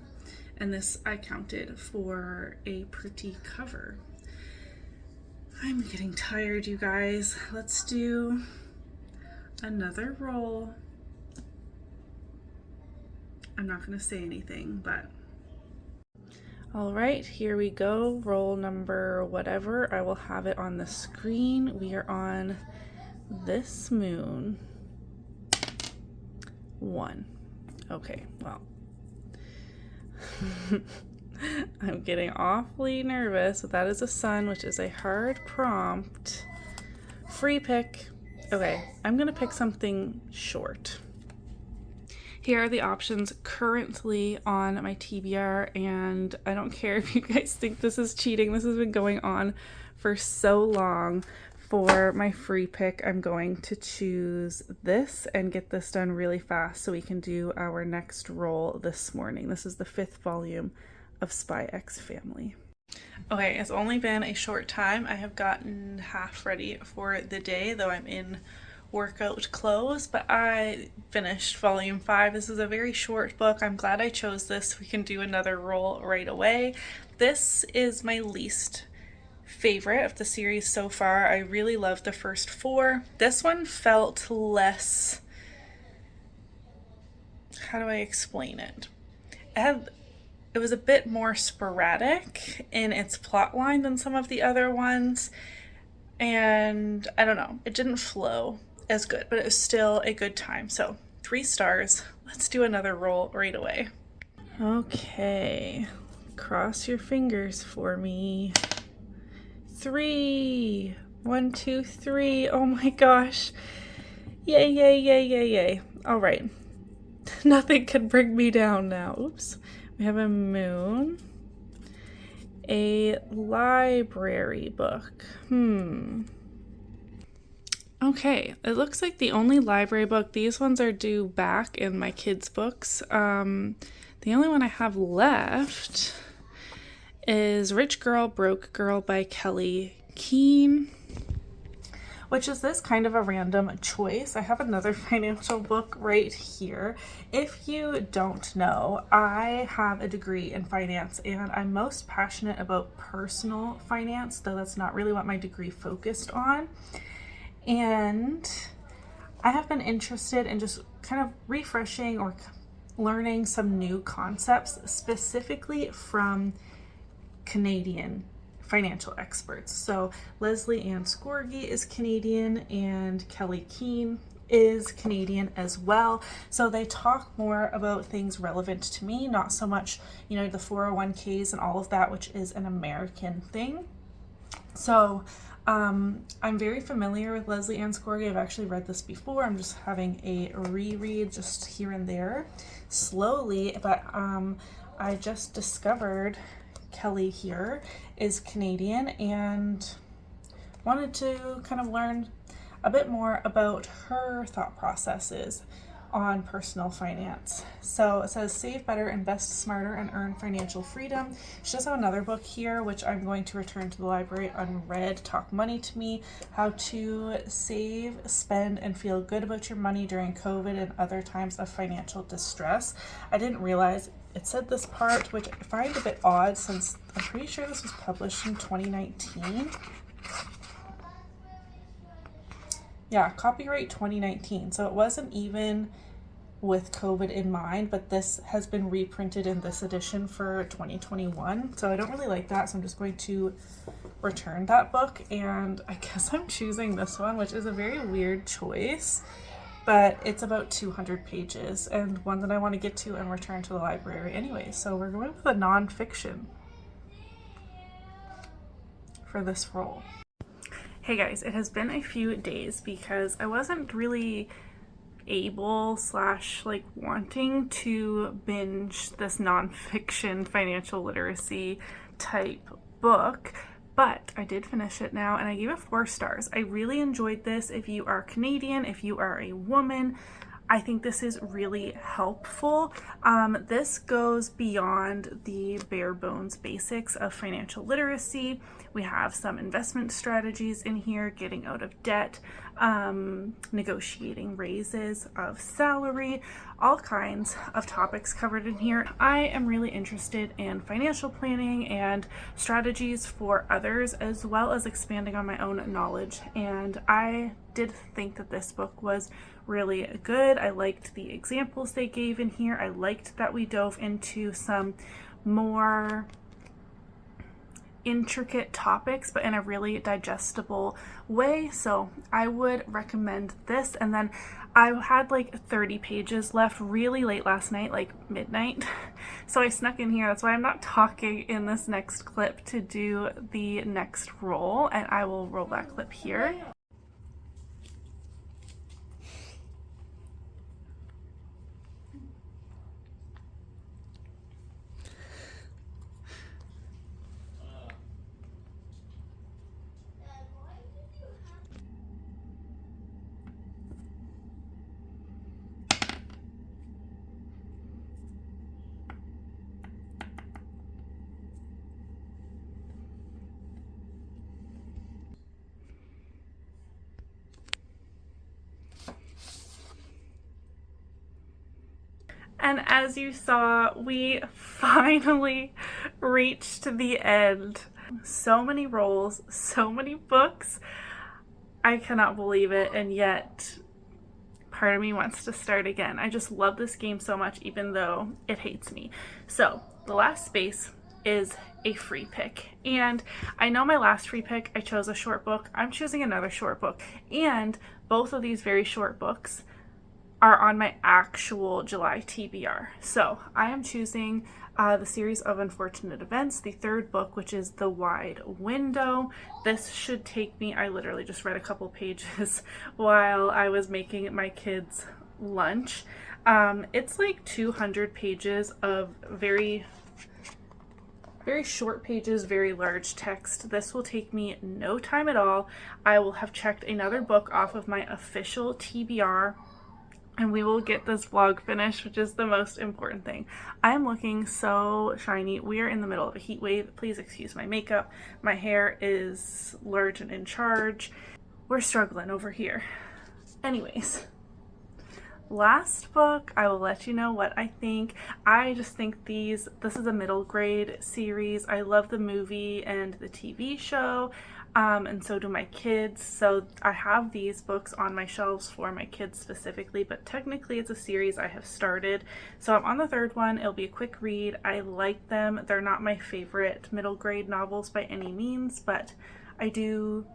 and this I counted for a pretty cover. I'm getting tired, you guys. Let's do another roll. I'm not going to say anything, but all right, here we go. Roll number whatever. I will have it on the screen. We are on this moon. 1. Okay, well, I'm getting awfully nervous, but that is a sun, which is a hard prompt. Free pick. Okay, I'm gonna pick something short. Here are the options currently on my TBR, and I don't care if you guys think this is cheating. This has been going on for so long. For my free pick, I'm going to choose this and get this done really fast so we can do our next roll this morning. This is the 5th volume of Spies Family. Okay, it's only been a short time. I have gotten half ready for the day, though I'm in workout clothes, but I finished volume 5. This is a very short book. I'm glad I chose this. We can do another roll right away. This is my least favorite of the series so far. I really loved the first 4. This one felt less, how do I explain it? It was a bit more sporadic in its plot line than some of the other ones, and I don't know, it didn't flow as good, but it was still a good time. So 3 stars. Let's do another roll right away. Okay, cross your fingers for me. 3. 1, 2, 3. Oh my gosh. Yay, yay, yay, yay, yay. All right. Nothing can bring me down now. Oops. We have a moon. A library book. Okay. It looks like the only library book, these ones are due back in my kids' books. The only one I have left is Rich Girl, Broke Girl by Kelly Keene, which is this kind of a random choice. I have another financial book right here. If you don't know, I have a degree in finance, and I'm most passionate about personal finance, though that's not really what my degree focused on. And I have been interested in just kind of refreshing or learning some new concepts, specifically from Canadian financial experts. So Leslie Ann Scorgie is Canadian and Kelly Keene is Canadian as well. So they talk more about things relevant to me, not so much, the 401ks and all of that, which is an American thing. So I'm very familiar with Leslie Ann Scorgie. I've actually read this before. I'm just having a reread just here and there slowly, but I just discovered Kelly here is Canadian and wanted to kind of learn a bit more about her thought processes on personal finance. So it says save better, invest smarter, and earn financial freedom. She does have another book here, which I'm going to return to the library unread, Talk Money to Me, How to Save, Spend, and Feel Good About Your Money During COVID and Other Times of Financial Distress. I didn't realize it said this part, which I find a bit odd since I'm pretty sure this was published in 2019. Yeah, copyright 2019. So it wasn't even with COVID in mind, but this has been reprinted in this edition for 2021. So I don't really like that. So I'm just going to return that book. And I guess I'm choosing this one, which is a very weird choice, but it's about 200 pages and one that I want to get to and return to the library anyway. So we're going with a nonfiction for this roll. Hey guys, it has been a few days because I wasn't really able / like wanting to binge this nonfiction financial literacy type book, but I did finish it now and I gave it 4 stars. I really enjoyed this. If you are Canadian, if you are a woman, I think this is really helpful. This goes beyond the bare bones basics of financial literacy. We have some investment strategies in here, getting out of debt, negotiating raises of salary, all kinds of topics covered in here. I am really interested in financial planning and strategies for others, as well as expanding on my own knowledge. And I did think that this book was really good. I liked the examples they gave in here. I liked that we dove into some more intricate topics, but in a really digestible way. So I would recommend this. And then I had like 30 pages left really late last night, like midnight. So I snuck in here. That's why I'm not talking in this next clip to do the next roll, and I will roll that clip here. And as you saw, we finally reached the end. So many rolls, so many books. I cannot believe it, and yet part of me wants to start again. I just love this game so much, even though it hates me. So the last space is a free pick, and I know my last free pick I chose a short book. I'm choosing another short book, and both of these very short books are on my actual July TBR. So I am choosing the series of Unfortunate Events, the 3rd book, which is The Wide Window. This should take me, I literally just read a couple pages while I was making my kids lunch. It's like 200 pages of very short pages, very large text. This will take me no time at all. I will have checked another book off of my official TBR, and we will get this vlog finished, which is the most important thing. I am looking so shiny. We are in the middle of a heat wave. Please excuse my makeup. My hair is large and in charge. We're struggling over here. Anyways, last book, I will let you know what I think. I just think this is a middle grade series. I love the movie and the TV show. And so do my kids. So I have these books on my shelves for my kids specifically, but technically it's a series I have started. So I'm on the 3rd one. It'll be a quick read. I like them. They're not my favorite middle grade novels by any means, but I do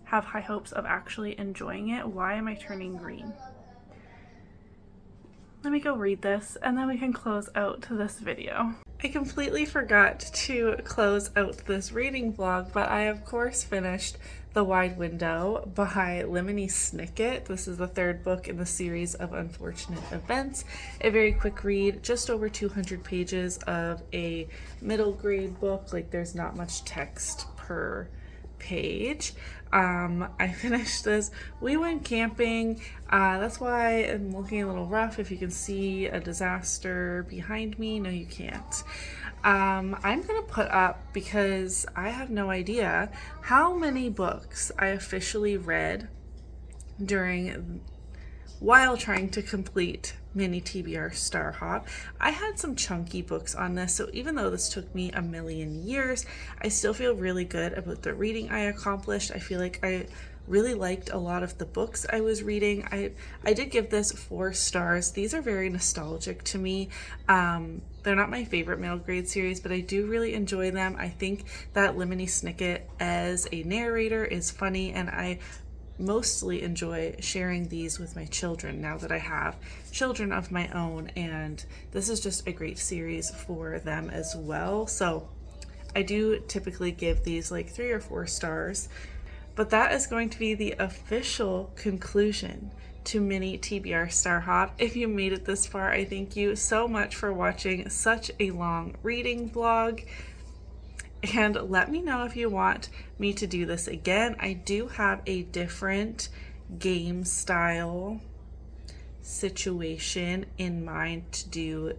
have high hopes of actually enjoying it. Why am I turning green? Let me go read this and then we can close out this video. I completely forgot to close out this reading vlog, but I of course finished The Wide Window by Lemony Snicket. This is the 3rd book in the series of Unfortunate Events. A very quick read, just over 200 pages of a middle grade book. Like, there's not much text per page. I finished this. We went camping. That's why I'm looking a little rough. If you can see a disaster behind me, no, you can't. I'm gonna put up, because I have no idea how many books I officially read while trying to complete mini TBR Star Hop. I had some chunky books on this, so even though this took me a million years, I still feel really good about the reading I accomplished. I feel like I really liked a lot of the books I was reading. I did give this 4 stars. These are very nostalgic to me. They're not my favorite middle grade series, but I do really enjoy them. I think that Lemony Snicket as a narrator is funny, and I mostly enjoy sharing these with my children now that I have children of my own, and this is just a great series for them as well. So I do typically give these like 3 or 4 stars. But that is going to be the official conclusion to mini TBR Star Hop. If you made it this far, I thank you so much for watching such a long reading vlog. And let me know if you want me to do this again. I do have a different game style situation in mind to do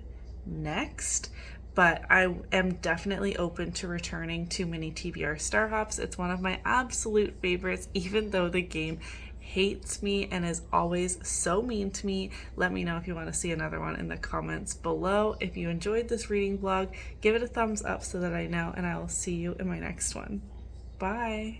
next, but I am definitely open to returning to mini TBR Star Hops. It's one of my absolute favorites, even though the game hates me and is always so mean to me. Let me know if you want to see another one in the comments below. If you enjoyed this reading vlog, give it a thumbs up so that I know, and I will see you in my next one. Bye!